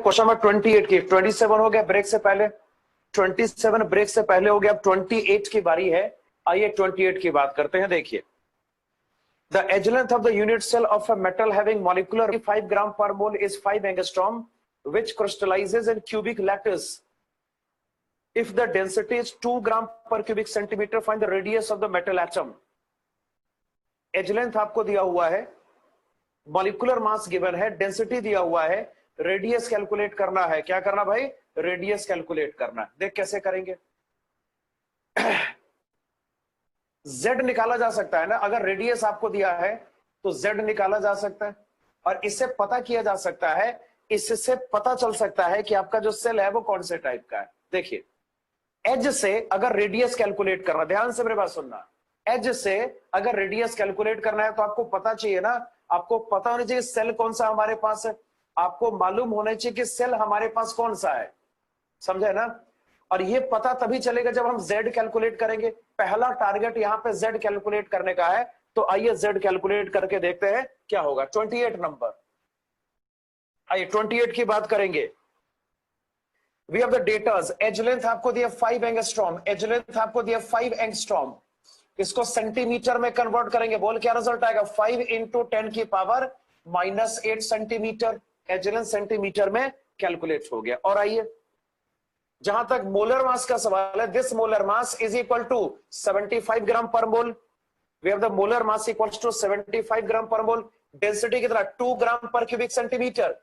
Question number 28 की 27 हो गया ब्रेक से पहले, 27 ब्रेक से पहले हो गया, अब 28 की बारी है। आइए 28 की बात करते हैं। देखिए, the edge length of the unit cell of a metal having molecular 5 gram per mole is 5 angstrom, which crystallizes in cubic lattice. If the density is 2 gram per cubic centimeter, find the radius of the metal atom. Edge length आपको दिया हुआ है, molecular mass given है, density दिया हुआ है, radius calculate करना है। क्या करना भाई? रेडियस कैलकुलेट करना है। देख कैसे करेंगे। z निकाला जा सकता है ना, अगर रेडियस आपको दिया है तो z निकाला जा सकता है, और इससे पता किया जा सकता है, इससे पता चल सकता है कि आपका जो सेल है वो कौन से टाइप का है। देखिए, एज से अगर रेडियस कैलकुलेट करना, ध्यान से मेरे बात सुनना, एज से अगर रेडियस कैलकुलेट करना है तो आपको पता चाहिए ना, आपको पता होना चाहिए सेल कौन सा हमारे पास है, आपको मालूम होना चाहिए कि सेल हमारे पास कौन सा है, समझे ना। और ये पता तभी चलेगा जब हम z कैलकुलेट करेंगे। पहला टारगेट यहाँ पे z कैलकुलेट करने का है, तो आइए z कैलकुलेट करके देखते हैं क्या होगा। 28 नंबर, आइए 28 की बात करेंगे। We have the datas, edge length आपको दिया 5 एंगस्ट्रॉम, एज लेंथ आपको दिया 5 एंगस्ट्रॉम, इसको सेंटीमीटर में कन्वर्ट करेंगे, बोल क्या रिजल्ट आएगा? 5 इंटू 10 की power -8 centimetre, edge length centimetre में कैलकुलेट हो गया। और आइए, जहां तक मोलर मास का सवाल है, this molar mass is equal to 75 gram per mole. We have the molar mass equals to 75 gram per mole. Density कितना? 2 ग्राम पर क्यूबिक सेंटीमीटर।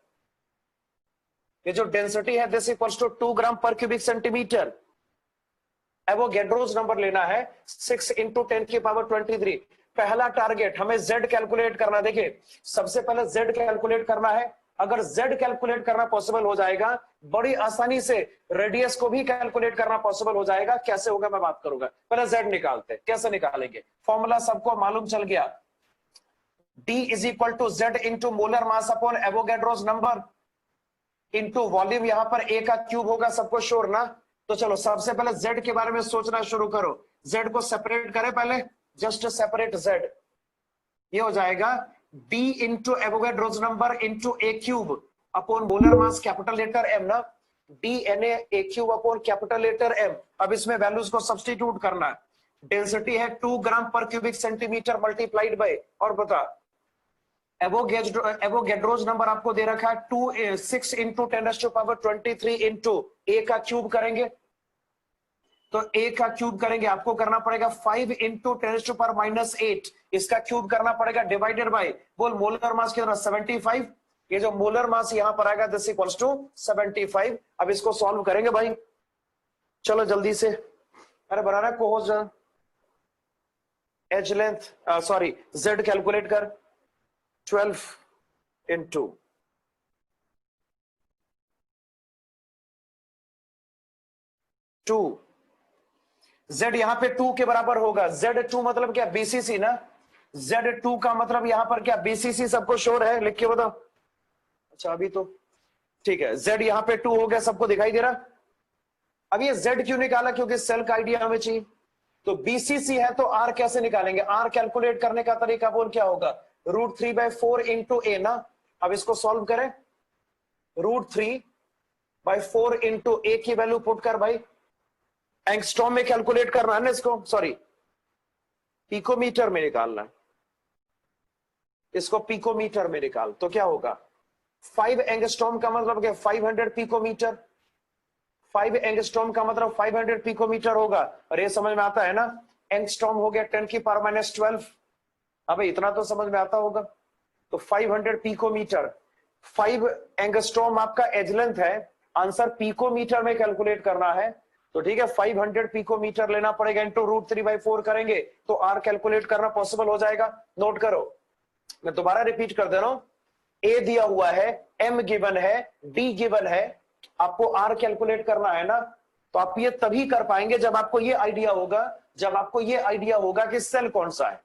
ये जो डेंसिटी है this equals to 2 gram per cubic centimetre. Avogadro's number लेना है 6 into 10 की power 23। पहला target हमें z calculate करना। देखिए, सबसे पहले z कैलकुलेट करना है। अगर z कैलकुलेट करना पॉसिबल हो जाएगा, बड़ी आसानी से रेडियस को भी कैलकुलेट करना पॉसिबल हो जाएगा। कैसे होगा मैं बात करूंगा, पहले z निकालते। कैसे निकालेंगे? फॉर्मूला सबको मालूम चल गया, d is equal to z into molar mass upon Avogadro's number into volume. यहां पर a का क्यूब होगा, सबको श्योर ना। तो चलो सबसे पहले z के बारे में सोचना शुरू करो। z को सेपरेट करें पहले, जस्ट सेपरेट z। ये हो जाएगा d into Avogadro's number into a cube upon molar mass capital letter m ना, d na a cube upon capital letter m। अब इसमें वैल्यूज को सब्स्टिट्यूट करना है। डेंसिटी है 2 ग्राम per cubic centimetre multiplied by, और बता एवोगैड्रोस नंबर आपको दे रखा है 6 इंटू 10⁻23 इंटू a का क्यूब करेंगे, तो a का क्यूब करेंगे आपको करना पड़ेगा 5 इंटू 10⁻⁻8, इसका क्यूब करना पड़ेगा डिवाइडेड बाय, बोल मोलर मास कितना? 75। ये जो मोलर मास यहां पर आएगा दिस इक्वल्स टू 75। अब इसको सॉल्व करेंगे भाई, चलो जल्दी से। अरे बनाना को हो, edge length sorry z calculate कर। 12 इंटू 2, z यहां पे 2 के बराबर होगा। z2 मतलब क्या? बीसीसी ना। z2 का मतलब यहां पर क्या? बीसीसी। सबको श्योर है? लिख के बताओ। अच्छा अभी तो ठीक है, z यहां पे 2 हो गया, सबको दिखाई दे रहा। अब ये z क्यों निकाला? क्योंकि सेल का आइडिया हमें चाहिए। तो बीसीसी है तो r कैसे निकालेंगे? r कैलकुलेट करने का तरीका बोल क्या होगा? √3/4 इंटू a ना। अब इसको सॉल्व करें, √3/4 इंटू a की वैल्यू पुट कर भाई, एंगस्ट्रॉम में कैलकुलेट करना है ना इसको, सॉरी पिकोमीटर में निकालना है, इसको पिकोमीटर में निकाल। तो क्या होगा? 5 एंगस्ट्रॉम का मतलब क्या? 500 पिकोमीटर। 5 एंगस्ट्रॉम का मतलब 500 पिकोमीटर होगा। और ये समझ में आता है ना, एंगस्ट्रॉम हो गया 10 की पावर -12। अब इतना तो समझ में आता होगा। तो 500 पिकोमीटर, 5 एंगस्ट्रॉम आपका एज लेंथ है, आंसर पिकोमीटर में कैलकुलेट करना है। तो ठीक है, 500 पिकोमीटर लेना पड़ेगा, इंटू √3/4 करेंगे तो r कैलकुलेट करना पॉसिबल हो जाएगा। नोट करो, मैं दोबारा रिपीट कर दे रहा हूं, a दिया हुआ है, m गिवन है, d गिवन है, आपको r कैलकुलेट करना है ना। तो आप ये तभी कर पाएंगे जब आपको ये आइडिया होगा, जब आपको ये आइडिया होगा कि सेल कौन सा है,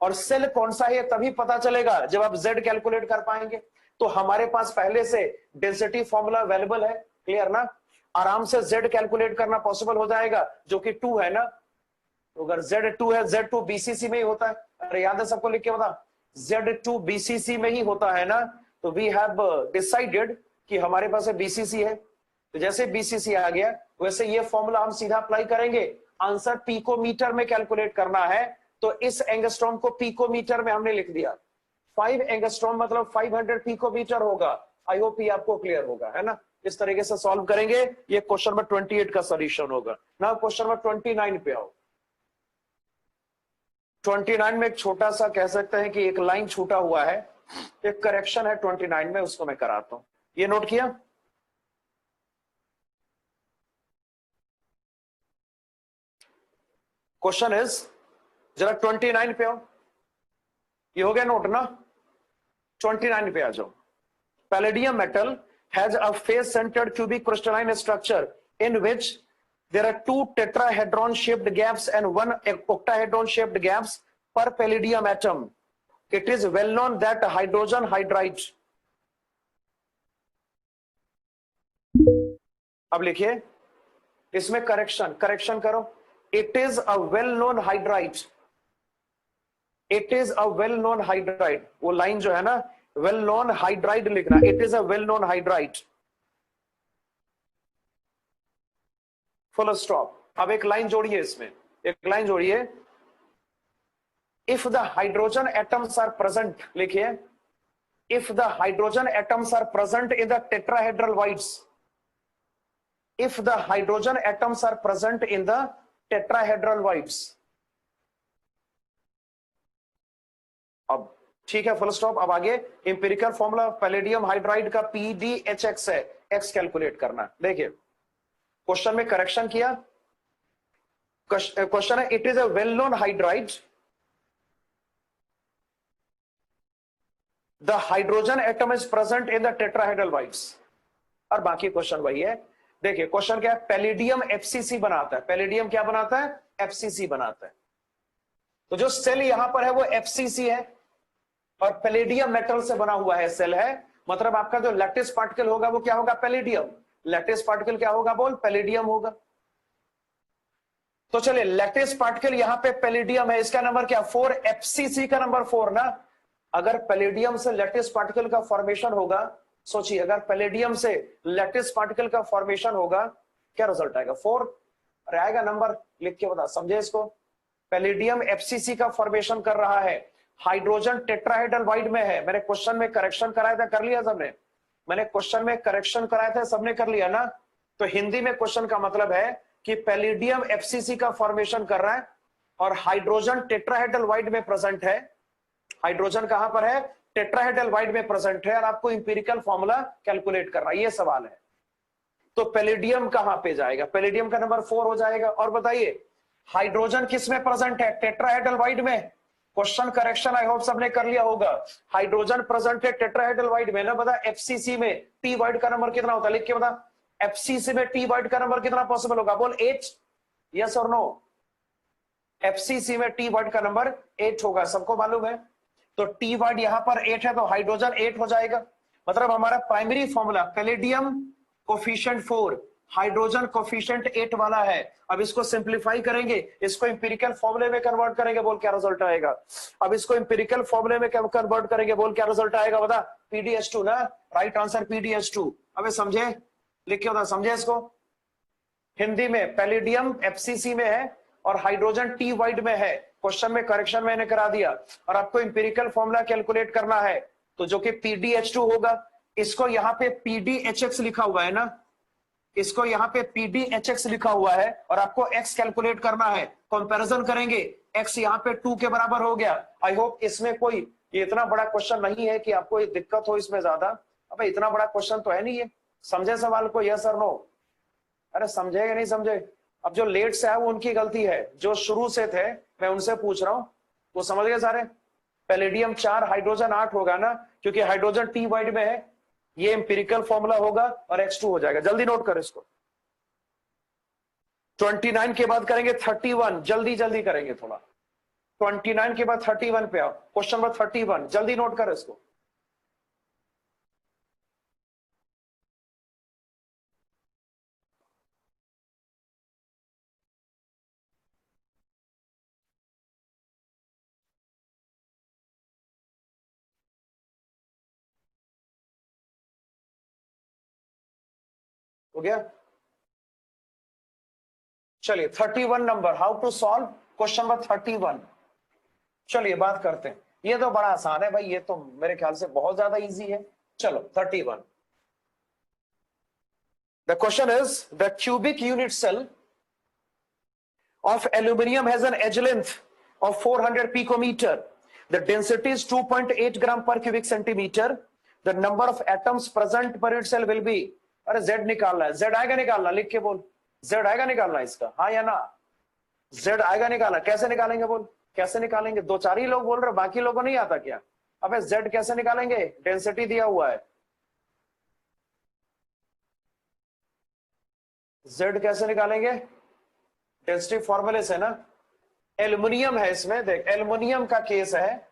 और सेल कौन सा है तभी पता चलेगा जब आप z कैलकुलेट कर पाएंगे। तो हमारे पास पहले से डेंसिटी फॉर्मूला अवेलेबल है, क्लियर ना, आराम से z कैलकुलेट करना पॉसिबल हो जाएगा, जो कि 2 है ना। तो अगर Z2 है, Z2 BCC में ही होता है। अरे याद है सबको? लिख के बता, Z2 BCC में ही होता है ना। तो वी हैव डिसाइडेड कि हमारे पास है बीसीसी है, तो जैसे बीसीसी आ गया वैसे ये फॉर्मूला हम सीधा अप्लाई करेंगे। आंसर पीकोमीटर में कैलकुलेट करना है, तो इस एंगस्ट्रॉम को पीकोमीटर में हमने लिख दिया। 5 एंगस्ट्रॉम मतलब 500 पिकोमीटर होगा। आई होप ये आपको क्लियर होगा, है ना। इस तरीके से सॉल्व करेंगे, ये क्वेश्चन नंबर 28 का सॉल्यूशन होगा। ना क्वेश्चन नंबर 29 पे आओ। 29 में एक छोटा सा कह सकते हैं कि एक लाइन छूटा हुआ है, एक करेक्शन है 29 में, उसको मैं कराता हूं। ये नोट किया? क्वेश्चन इज, जरा 29 पे आओ। ये हो गया नोट ना? 29 पे आ जाओ। Palladium metal has a face-centered cubic crystalline structure in which there are 2 tetrahedron-shaped gaps and 1 octahedron-shaped gaps per palladium atom. It is well known that hydrogen hydride. अब लिखिए, इसमें करेक्शन करो। It is a well-known hydride. It is a well-known hydride. वो line जो है ना, well-known hydride लिखना। It is a well-known hydride. Full stop. अब एक लाइन जोड़िए, इसमें एक लाइन जोड़िए। If the hydrogen atoms are present, लिखिए, if the hydrogen atoms are present in the tetrahedral voids, if the hydrogen atoms are present in the tetrahedral voids. अब ठीक है, फुल स्टॉप। अब आगे इंपेरिकल फॉर्मूला पैलेडियम हाइड्राइड का PDHX है, X calculate करना। देखिए क्वेश्चन में करेक्शन किया। क्वेश्चन है, it is a well known hydride, the hydrogen atom is present in the tetrahedral wides. और बाकी क्वेश्चन वही है। देखिए क्वेश्चन क्या है, पैलेडियम FCC बनाता है। पैलेडियम क्या बनाता है? FCC बनाता है। तो जो सेल यहां पर है वो FCC है और पैलेडियम मेटल से बना हुआ है सेल है, मतलब आपका जो लैटिस पार्टिकल होगा वो क्या होगा? पैलेडियम। लैटिस पार्टिकल क्या होगा? बोल, पैलेडियम होगा। तो चलिए, लैटिस पार्टिकल यहां पे पैलेडियम है, इसका नंबर क्या? 4। FCC का नंबर 4 ना। अगर पैलेडियम से लैटिस पार्टिकल का फॉर्मेशन होगा, सोचिए, अगर पैलेडियम से लैटिस पार्टिकल का फॉर्मेशन होगा, क्या रिजल्ट आएगा? 4। अरे आएगा नंबर, लिख के बता, समझे इसको। पैलेडियम FCC का फॉर्मेशन कर रहा है, हाइड्रोजन टेट्राहेड्रल वाइड में है। मैंने क्वेश्चन में करेक्शन कराया था, कर लिया सबने? मैंने क्वेश्चन में करेक्शन कराया था, सबने कर लिया ना? तो हिंदी में क्वेश्चन का मतलब है कि पैलेडियम FCC का फॉर्मेशन कर रहा है और हाइड्रोजन टेट्राहेड्रल वाइड में प्रेजेंट है। हाइड्रोजन कहां पर है? टेट्राहेड्रल वाइड में प्रेजेंट है, और आपको इंपेरिकल फॉर्मूला कैलकुलेट करना, ये सवाल है। तो पैलेडियम कहां पे जाएगा? पैलेडियम का नंबर 4 हो जाएगा। और बताइए, हाइड्रोजन किस में प्रेजेंट है? टेट्राहेड्रल वाइड में। क्वेश्चन करेक्शन आई होप सबने कर लिया होगा। हाइड्रोजन प्रेजेंट है टेट्राहेड्रल वाइड में ना। बता FCC में टी वाइड का नंबर कितना होता है? लिख के बता। FCC में टी वाइड का नंबर कितना पॉसिबल होगा? बोल 8। यस और नो? FCC में टी वाइड का नंबर 8 होगा, सबको मालूम है। तो टी वाइड यहां पर 8 है, तो हाइड्रोजन 8 हो जाएगा। मतलब हमारा primary formula palladium coefficient 4, hydrogen coefficient 8 वाला है। अब इसको सिंप्लीफाई करेंगे, इसको इंपेरिकल फॉर्मूले में कन्वर्ट करेंगे, बोल क्या रिजल्ट आएगा? अब इसको इंपेरिकल फॉर्मूले में कन्वर्ट करेंगे, बोल क्या रिजल्ट आएगा? बता। PDH2 ना, राइट आंसर PDH2। अबे समझे? लिख के बता, समझे इसको? हिंदी में पैलेडियम FCC में है और हाइड्रोजन टी वाइड में है। क्वेश्चन में करेक्शन मैंने करा दिया, और आपको इंपेरिकल फॉर्मूला कैलकुलेट करना है, तो जो कि PDH2 होगा। इसको यहाँ पे PDHX लिखा हुआ है ना, इसको यहाँ पे PDHX लिखा हुआ है, और आपको x कैलकुलेट करना है। कंपैरिजन करेंगे, x यहाँ पे 2 के बराबर हो गया। आई होप इसमें कोई ये इतना बड़ा क्वेश्चन नहीं है कि आपको ये दिक्कत हो इसमें ज्यादा। अब इतना बड़ा क्वेश्चन तो है नहीं ये। समझे सवाल को? यस और नो? अरे समझे या नहीं समझे? अब जो लेट से आए वो उनकी गलती है, जो शुरू से थे मैं उनसे पूछ रहा हूं, वो समझ गए सारे। पैलेडियम 4, हाइड्रोजन 8 होगा ना, क्योंकि हाइड्रोजन टी वाइड में है। ये एम्पिरिकल फॉर्मूला होगा और X2 हो जाएगा। जल्दी नोट कर इसको। 29 के बाद करेंगे 31, जल्दी जल्दी करेंगे थोड़ा। 29 के बाद 31 पे आओ। क्वेश्चन नंबर 31, जल्दी नोट कर इसको। हो गया। चलिए 31 नंबर, how to solve question number 31। चलिए बात करते हैं। ये तो बड़ा आसान है भाई, ये तो मेरे ख्याल से बहुत ज्यादा इजी है। चलो 31। The question is the cubic unit cell of aluminum has an edge length of 400 picometer. The density is 2.8 gram per cubic centimeter. The number of atoms present per unit cell will be, अरे Z निकालना है, Z आएगा निकालना, लिख के बोल, Z आएगा निकालना इसका, हाँ या ना? Z आएगा निकालना, कैसे निकालेंगे बोल, कैसे निकालेंगे? दो चार ही लोग बोल रहे, बाकी लोगों को नहीं आता क्या? अबे Z कैसे निकालेंगे? डेंसिटी दिया हुआ है, Z कैसे निकालेंगे? डेंसिटी फॉर्मूले से ना। एल्युमिनियम है इसमें, देख एल्युमिनियम का केस है,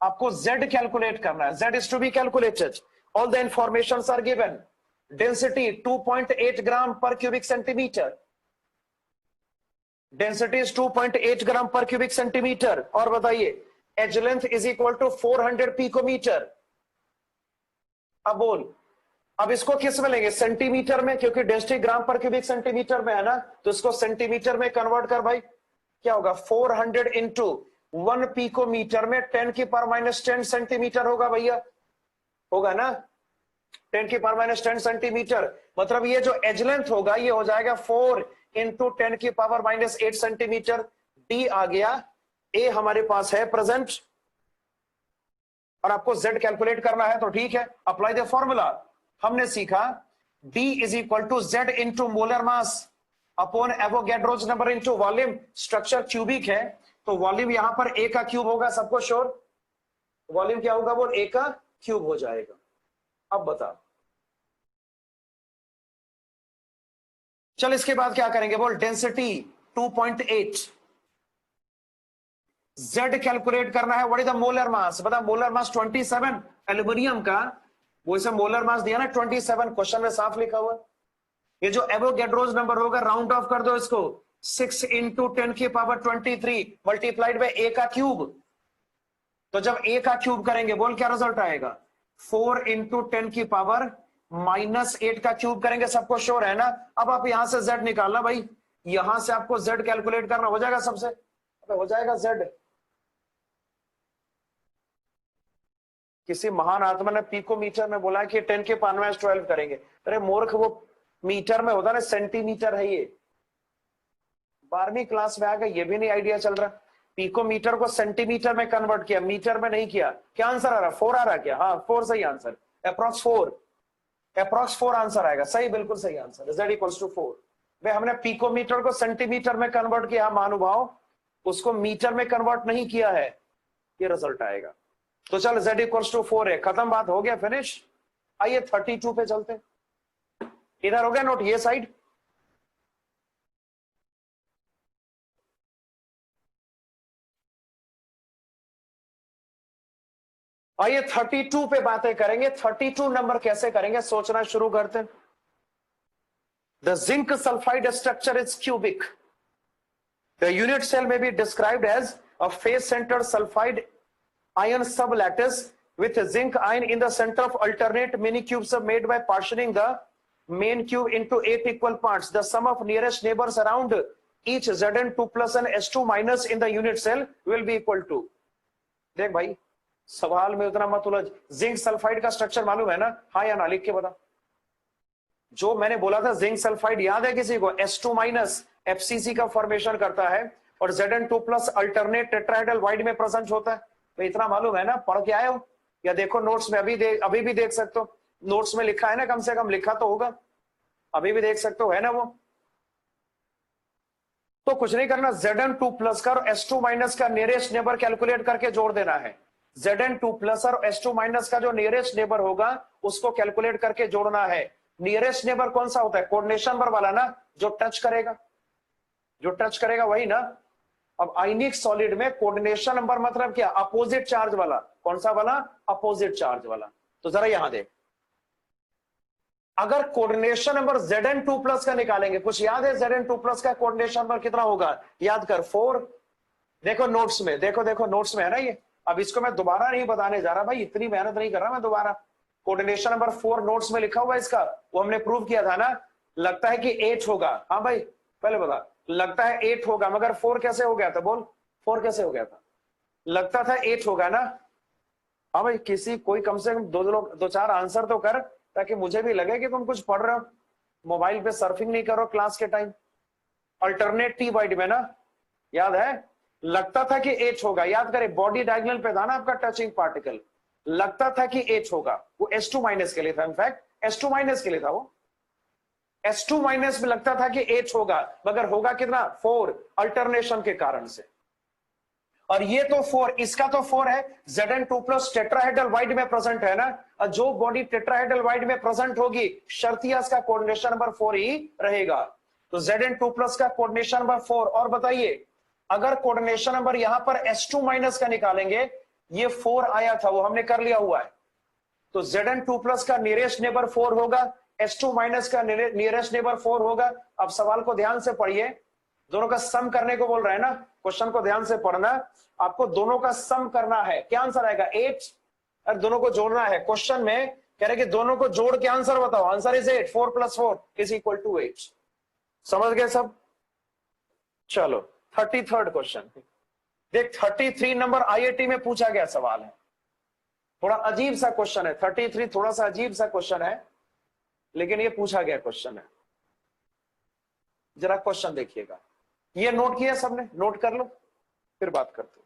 आपको Z कैलकुलेट करना है, Z is to be calculated, all the informations are given, density 2.8 gram per cubic centimetre, density is 2.8 gram per cubic centimetre, और बताइए edge length is equal to 400 picometre. अब बोल, अब इसको किस में लेंगे? सेंटीमीटर में, क्योंकि डेंसिटी ग्राम पर क्यूबिक सेंटीमीटर में है ना, तो इसको सेंटीमीटर में कन्वर्ट कर भाई, क्या होगा? 400 इंटू 1 पिकोमीटर में 10 की पावर माइनस 10 सेंटीमीटर होगा भैया, होगा ना? 10 की पावर माइनस 10 सेंटीमीटर, मतलब ये जो एज लेंथ होगा ये हो जाएगा 4 इंटू 10 की पावर माइनस 8 सेंटीमीटर। डी आ गया, ए हमारे पास है प्रेजेंट, और आपको जेड कैलकुलेट करना है, तो ठीक है, अप्लाई द फॉर्मूला। हमने सीखा D is equal to Z into molar mass upon Avogadro's number into volume. Structure cubic है तो वॉल्यूम यहां पर A का क्यूब होगा, सबको श्योर? वॉल्यूम क्या होगा बोल? A का क्यूब हो जाएगा। अब बता, चल इसके बाद क्या करेंगे बोल? डेंसिटी 2.8, Z कैलकुलेट करना है। व्हाट इज द मोलर मास? बता, मोलर मास 27 एल्यूमिनियम का, वो इसे मोलर मास दिया ना 27, क्वेश्चन में साफ लिखा हुआ। ये जो एवोगैड्रोस नंबर होगा राउंड ऑफ कर दो इसको, 6 इंटू 10 की पावर 23 मल्टीप्लाइड बाय A का क्यूब। तो जब A का क्यूब करेंगे बोल क्या रिजल्ट आएगा? 4 इंटू 10 की पावर माइनस 8 का क्यूब करेंगे, सबको श्योर है ना? अब आप यहां से Z निकालना भाई, यहां से आपको Z कैलकुलेट करना, हो जाएगा सबसे, हो जाएगा Z। किसी महान आत्मा ने पिकोमीटर में बोला कि 10 के पावर माइनस 12 करेंगे। अरे मूर्ख, वो मीटर में होता ना, सेंटीमीटर है ये। 12वीं क्लास में आ गए, ये भी नहीं आइडिया चल रहा। पिकोमीटर को सेंटीमीटर में कन्वर्ट किया, मीटर में नहीं किया। क्या आंसर आ रहा? 4 आ रहा क्या? हाँ 4 सही आंसर, अप्रॉक्स 4, अप्रॉक्स 4 आंसर आएगा, सही, बिल्कुल सही आंसर, Z इक्वल्स टू 4। भाई हमने पिकोमीटर को सेंटीमीटर में कन्वर्ट किया महानुभाव, उसको मीटर में कन्वर्ट नहीं किया है, ये रिजल्ट आएगा। तो चल Z इक्वल्स टू 4 है, खत्म, बात हो गया, फिनिश। आइए 32 पे चलते, इधर हो गया नोट, ये साइड। आइए 32 पे बातें करेंगे। 32 नंबर कैसे करेंगे सोचना शुरू करते हैं। The zinc sulphide structure is cubic. The unit cell में be described as a face centred sulphide ion sublattice with zinc ion in the center of alternate mini cubes are made by partitioning the main cube into 8 equal parts. The sum of nearest neighbors around each Zn2 plus and S2 minus in the unit cell will be equal to। देख भाई सवाल में उतना मत उलझ, zinc sulphide का structure मालूम है ना? हाँ या ना, लिख के बता। जो मैंने बोला था जिंक सल्फाइड याद है किसी को? S2 माइनस FCC का फॉर्मेशन करता है और Zn2 plus alternate tetrahedral void में प्रेजेंट होता है। तो इतना मालूम है ना? पढ़ के आए हो या देखो नोट्स में, अभी भी देख सकते हो, नोट्स में लिखा है ना, कम से कम लिखा तो होगा, अभी भी देख सकते हो, है ना वो? तो कुछ नहीं करना, Zn2 प्लस का और S2 माइनस का नियरेस्ट नेबर कैलकुलेट करके जोड़ देना है। Zn2 प्लस और S2 माइनस का जो नियरेस्ट नेबर होगा उसको कैलकुलेट करके जोड़ना है। नियरेस्ट नेबर कौन सा होता है? कोऑर्डिनेशन नंबर वाला ना, जो टच करेगा, जो टच करेगा वही ना। अब आयनिक सॉलिड में कोऑर्डिनेशन नंबर मतलब क्या? अपोजिट चार्ज वाला। कौन सा वाला? अपोजिट चार्ज वाला। तो जरा यहां देख, अगर कोऑर्डिनेशन नंबर Zn2 प्लस का निकालेंगे, कुछ याद है Zn2 प्लस का कोऑर्डिनेशन नंबर कितना होगा? याद कर, 4। देखो नोट्स में, देखो नोट्स में है ना ये। अब इसको मैं दोबारा नहीं बताने जा रहा भाई, इतनी मेहनत नहीं कर रहा मैं दोबारा। कोऑर्डिनेशन नंबर 4 नोट्स में लिखा हुआ है इसका, वो हमने प्रूव किया था ना। लगता है कि 8 होगा। हाँ भाई पहले बता, लगता है 8 होगा, मगर 4 कैसे हो गया था? बोल 4 कैसे हो गया था? लगता था 8 होगा ना। हाँ भाई किसी कोई कम से कम दो चार आंसर तो कर, ताकि मुझे भी लगे कि तुम कुछ पढ़ रहे हो, मोबाइल पे सर्फिंग नहीं करो क्लास के टाइम। अल्टरनेट टी वाइड में ना, याद है? लगता था कि 8 होगा, याद करे बॉडी डायगोनल पे था ना आपका टचिंग पार्टिकल। लगता था कि 8 होगा, वो S2 माइनस के लिए था, इनफैक्ट S2 माइनस के लिए था वो। S2 माइनस में लगता था कि 8 होगा, मगर होगा कितना? 4, अल्टरनेशन के कारण से। और ये तो 4, इसका तो 4 है। Zn2 प्लस टेट्राहेड्रल वाइड में प्रेजेंट है ना, और जो बॉडी टेट्राहेड्रल वाइड में प्रेजेंट होगी, शर्तिया इसका कोऑर्डिनेशन नंबर 4 ही रहेगा। तो Zn2 प्लस का कोऑर्डिनेशन नंबर 4। और बताइए, अगर कोऑर्डिनेशन नंबर यहां पर S2 माइनस का निकालेंगे, ये 4 आया था, वो हमने कर लिया हुआ है। तो Zn2 प्लस का नियरेस्ट नेबर 4 होगा, S2 माइनस का नियरेस्ट नेबर 4 होगा। अब सवाल को ध्यान से पढ़िए, दोनों का सम करने को बोल रहा है ना, क्वेश्चन को ध्यान से पढ़ना। आपको दोनों का सम करना है, क्या आंसर आएगा? 8। और दोनों को जोड़ना है। क्वेश्चन में कह रहे कि दोनों को जोड़ के आंसर बताओ। Answer is 8, 4 plus 4 is equal to 8। समझ गए सब? चलो 33rd क्वेश्चन देख। 33 नंबर IIT में पूछा गया सवाल है, थोड़ा अजीब सा क्वेश्चन है। 33 थोड़ा सा अजीब सा क्वेश्चन है, लेकिन ये पूछा गया क्वेश्चन है। जरा क्वेश्चन देखिएगा। ये नोट किया सबने? नोट कर लो, फिर बात करते हैं।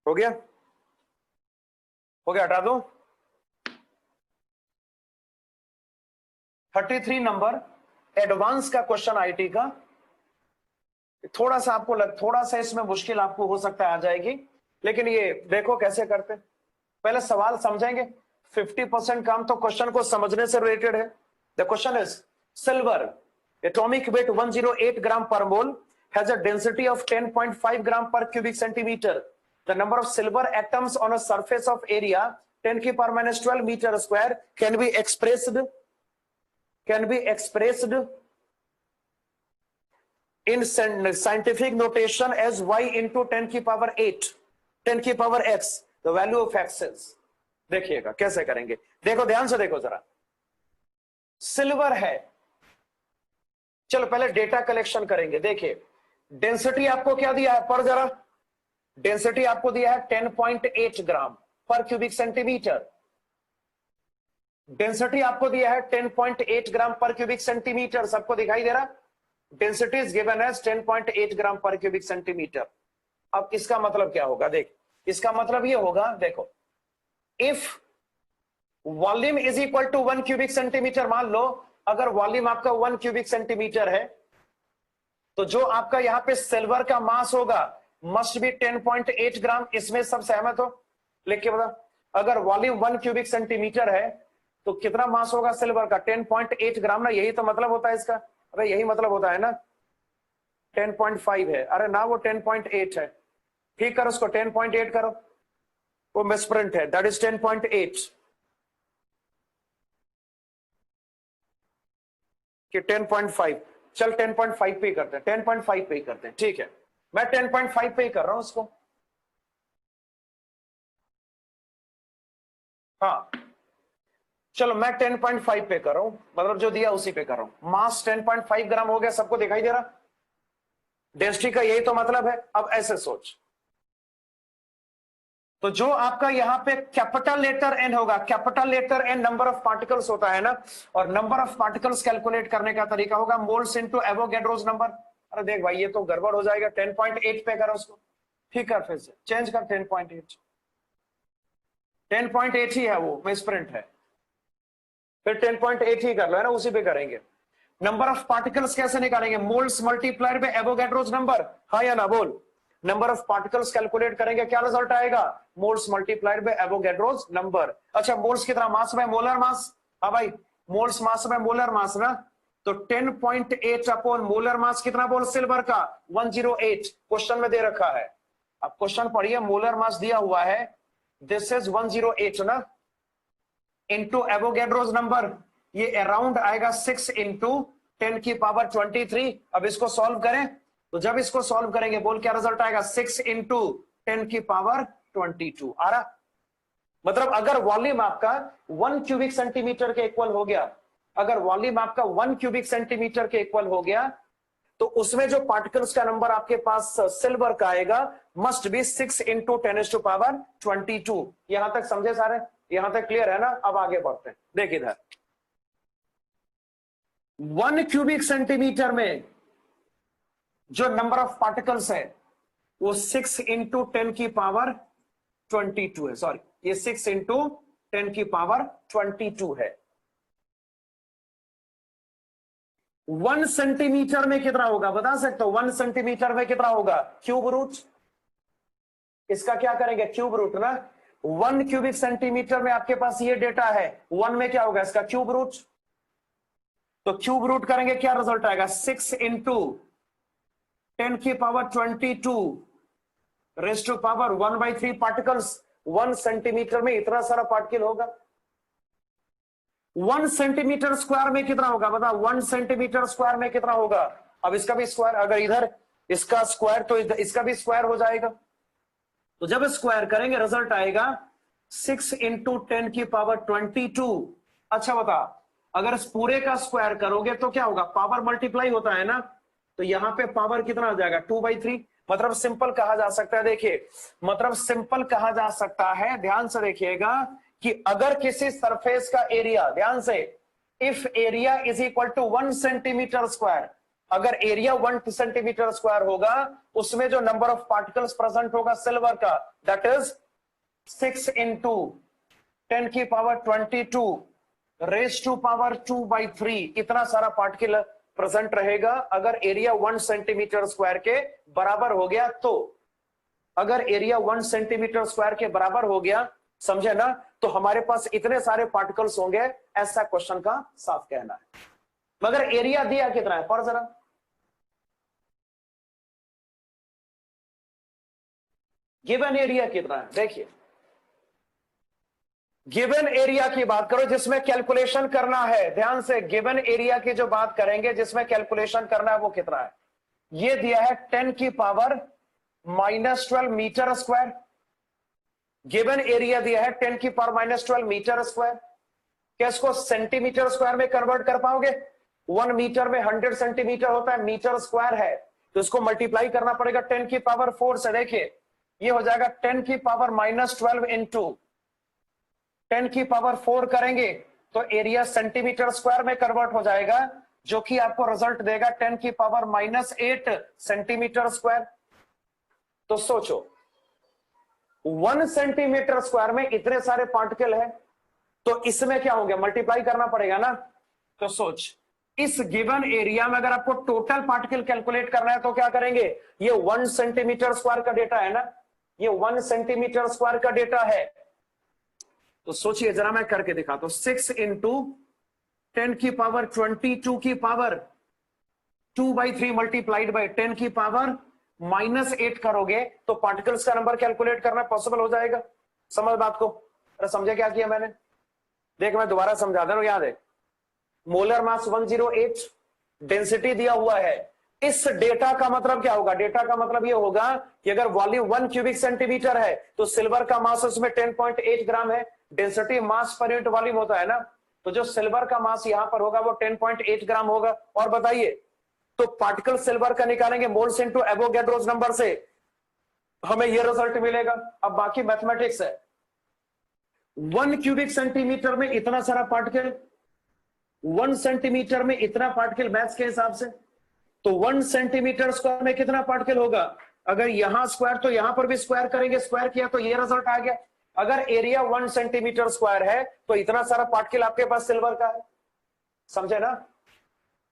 हो गया? हो गया, हटा दो। 33 नंबर एडवांस का क्वेश्चन आईटी का। थोड़ा सा आपको थोड़ा सा इसमें मुश्किल आपको हो सकता है आ जाएगी, लेकिन ये देखो कैसे करते हैं। पहले सवाल समझेंगे। 50% काम तो क्वेश्चन को समझने से रिलेटेड है। The question is, silver atomic weight 108 gram per mole has a density of 10.5 gram per cubic centimeter. The number of silver atoms on a surface of area 10 की power minus 12 meter square can be expressed in scientific notation as y into 10 की power 8, 10 की power x. The value of x is, देखिएगा कैसे करेंगे। देखो ध्यान से देखो जरा, सिल्वर है। चलो पहले डेटा कलेक्शन करेंगे। देखिए डेंसिटी आपको क्या दिया है? पर जरा डेंसिटी आपको दिया है 10.8 ग्राम पर क्यूबिक सेंटीमीटर। डेंसिटी आपको दिया है 10.8 ग्राम पर क्यूबिक सेंटीमीटर। सबको दिखाई दे रहा? Density is given as 10.8 gram per cubic centimetre. अब इसका मतलब क्या होगा? देख, इसका मतलब ये होगा, देखो, if volume is equal to 1 cubic centimetre, मान लो अगर वॉल्यूम आपका 1 क्यूबिक सेंटीमीटर है, तो जो आपका यहां पे सिल्वर का मास होगा मस्ट बी 10.8 ग्राम। इसमें सब सहमत हो? लिख के बता। अगर वॉल्यूम 1 क्यूबिक सेंटीमीटर है तो कितना मास होगा सिल्वर का? 10.8 ग्राम ना, यही तो मतलब होता है इसका। अरे यही मतलब होता है ना। 10.5 है, अरे ना वो 10.8 है। ठीक करो उसको, 10.8 करो, वो मिसप्रिंट है, दैट इज 10.8 कि 10.5। चल 10.5 पे ही करते हैं, 10.5 पे ही करते हैं, ठीक है। मैं 10.5 पे ही कर रहा हूं उसको। हाँ चलो मैं 10.5 पे कर रहा हूं, मतलब जो दिया उसी पे कर रहा हूं। मास 10.5 ग्राम हो गया, सबको दिखाई दे रहा? डेंसिटी का यही तो मतलब है। अब ऐसे सोच, तो जो आपका यहां पे कैपिटल लेटर एन होगा, capital letter N number of particles होता है ना, और नंबर ऑफ पार्टिकल्स कैलकुलेट करने का तरीका होगा मोल्स इनटू एवोगैड्रोस नंबर। अरे देख भाई ये तो गड़बड़ हो जाएगा, 10.8 पे कर उसको। ठीक है, फिर से चेंज कर 10.8। 10.8 ही है, वो मिसप्रिंट है, फिर 10.8 ही कर लो, है ना, उसी पे करेंगे। नंबर ऑफ पार्टिकल्स कैसे निकालेंगे? Moles multiplied by Avogadro's number, हाँ या ना बोल। नंबर ऑफ पार्टिकल्स कैलकुलेट करेंगे, क्या रिजल्ट आएगा? Moles multiplied by Avogadro's number. अच्छा मोल्स कितना? Mass by molar mass. हाँ भाई, moles mass by molar mass ना, तो 10.8 अपॉन मोलर मास कितना बोल सिल्वर का 108 क्वेश्चन में दे रखा है। अब क्वेश्चन पढ़िए, मोलर मास दिया हुआ है, दिस इज 108 ना, इंटू एवोगैड्रोस नंबर, ये अराउंड आएगा 6 इंटू 10 की पावर 23। अब इसको सॉल्व करें, तो जब इसको सॉल्व करेंगे बोल क्या रिजल्ट आएगा 6 इंटू 10 की पावर 22 आ रहा। मतलब अगर वॉल्यूम आपका 1 क्यूबिक सेंटीमीटर के इक्वल हो गया, अगर वॉल्यूम आपका 1 क्यूबिक सेंटीमीटर के इक्वल हो गया, तो उसमें जो पार्टिकल्स का नंबर आपके पास सिल्वर का आएगा must be 6 into 10 to power 22। यहां तक समझे सारे, यहां तक क्लियर है ना। अब आगे बढ़ते हैं, देख इधर 1 क्यूबिक सेंटीमीटर में जो नंबर ऑफ पार्टिकल्स है वो 6 इंटू 10 की पावर 22 है। सॉरी, ये 6 इंटू 10 की पावर 22 है। 1 सेंटीमीटर में कितना होगा बता सकते हो? 1 सेंटीमीटर में कितना होगा? क्यूब रूट, इसका क्या करेंगे? क्यूब रूट ना। 1 क्यूबिक सेंटीमीटर में आपके पास ये डेटा है, 1 में क्या होगा? इसका क्यूब रूट। तो क्यूब रूट करेंगे, क्या रिजल्ट आएगा? 6 इंटू 10 की power 22 raise to power 1/3 particles. 1 centimetre में इतना सारा पार्टिकल होगा। 1 सेंटीमीटर स्क्वायर में कितना होगा बता? 1 सेंटीमीटर स्क्वायर में कितना होगा? अब इसका भी स्क्वायर, अगर इधर इसका स्क्वायर तो इसका भी स्क्वायर हो जाएगा। तो जब स्क्वायर करेंगे रिजल्ट आएगा 6 इंटू 10 की पावर 22। अच्छा बता, अगर इस पूरे का स्क्वायर करोगे तो क्या होगा? पावर मल्टीप्लाई होता है ना, तो यहां पे पावर कितना आ जाएगा? 2/3। मतलब सिंपल कहा जा सकता है, देखिए मतलब सिंपल कहा जा सकता है, ध्यान से देखिएगा कि अगर किसी सरफेस का एरिया, ध्यान से, if area is equal to 1 centimetre square, अगर एरिया 1 सेंटीमीटर स्क्वायर होगा, उसमें जो नंबर ऑफ पार्टिकल्स प्रेजेंट होगा सिल्वर का, दैट इज 6 इंटू 10 की पावर 22 रेज टू पावर 2/3। इतना सारा पार्टिकल प्रेजेंट रहेगा अगर एरिया 1 सेंटीमीटर स्क्वायर के बराबर हो गया तो। अगर एरिया 1 सेंटीमीटर स्क्वायर के बराबर हो गया, समझे ना, तो हमारे पास इतने सारे पार्टिकल्स होंगे, ऐसा क्वेश्चन का साफ कहना है। मगर एरिया दिया कितना है? पढ़ जरा, गिवन एरिया कितना है? देखिए, गिवन एरिया की बात करो जिसमें कैलकुलेशन करना है, ध्यान से, गिवन एरिया की जो बात करेंगे जिसमें कैलकुलेशन करना है वो कितना है? ये दिया है 10 की power -12 metre square. Given area दिया है 10 की पावर -12 मीटर स्क्वायर। क्या इसको सेंटीमीटर स्क्वायर में कन्वर्ट कर पाओगे? 1 मीटर में 100 सेंटीमीटर होता है, मीटर स्क्वायर है, तो इसको मल्टीप्लाई करना पड़ेगा 10 की पावर 4 से। देखिए ये हो जाएगा 10 की पावर -12 इंटू 10 की पावर 4 करेंगे तो एरिया सेंटीमीटर स्क्वायर में कन्वर्ट हो जाएगा, जो कि आपको रिजल्ट देगा 10 की पावर -8 सेंटीमीटर स्क्वायर। तो सोचो 1 सेंटीमीटर स्क्वायर में इतने सारे पार्टिकल है, तो इसमें क्या हो गया? मल्टीप्लाई करना पड़ेगा ना। तो सोच, इस गिवन एरिया में अगर आपको टोटल पार्टिकल कैलकुलेट करना है तो क्या करेंगे? ये 1 सेंटीमीटर स्क्वायर का डेटा है ना, ये 1 सेंटीमीटर स्क्वायर का डेटा है। तो सोचिए जरा, मैं करके दिखाता हूं। 6 इंटू 10 की पावर 22 की पावर 2/3 मल्टीप्लाइड बाय 10 की पावर -8 करोगे तो पार्टिकल्स का नंबर कैलकुलेट करना पॉसिबल हो जाएगा। समझ बात को? अरे समझे क्या किया मैंने? देख मैं दोबारा समझा दे रहा हूं, याद है, मोलर मास 108, डेंसिटी दिया हुआ है। इस डेटा का मतलब क्या होगा? डेटा का मतलब यह होगा कि अगर वॉल्यूम 1 क्यूबिक सेंटीमीटर है तो सिल्वर का मास उसमें 10.8 ग्राम है। Density mass per unit volume होता है ना, तो जो सिल्वर का मास यहां पर होगा वो 10.8 ग्राम होगा। और बताइए, तो पार्टिकल सिल्वर का निकालेंगे मोल्स इनटू एवोगैड्रोस नंबर से, हमें यह रिजल्ट मिलेगा। अब बाकी मैथमेटिक्स है। 1 क्यूबिक सेंटीमीटर में इतना सारा पार्टिकल, 1 सेंटीमीटर में इतना पार्टिकल मैथ्स के हिसाब से, तो 1 सेंटीमीटर स्क्वायर में कितना पार्टिकल होगा? अगर यहां स्क्वायर तो यहां पर भी स्क्वायर करेंगे, स्क्वायर किया तो ये रिजल्ट आ गया। अगर एरिया 1 सेंटीमीटर स्क्वायर है तो इतना सारा पार्टिकल आपके पास सिल्वर का है। समझे ना?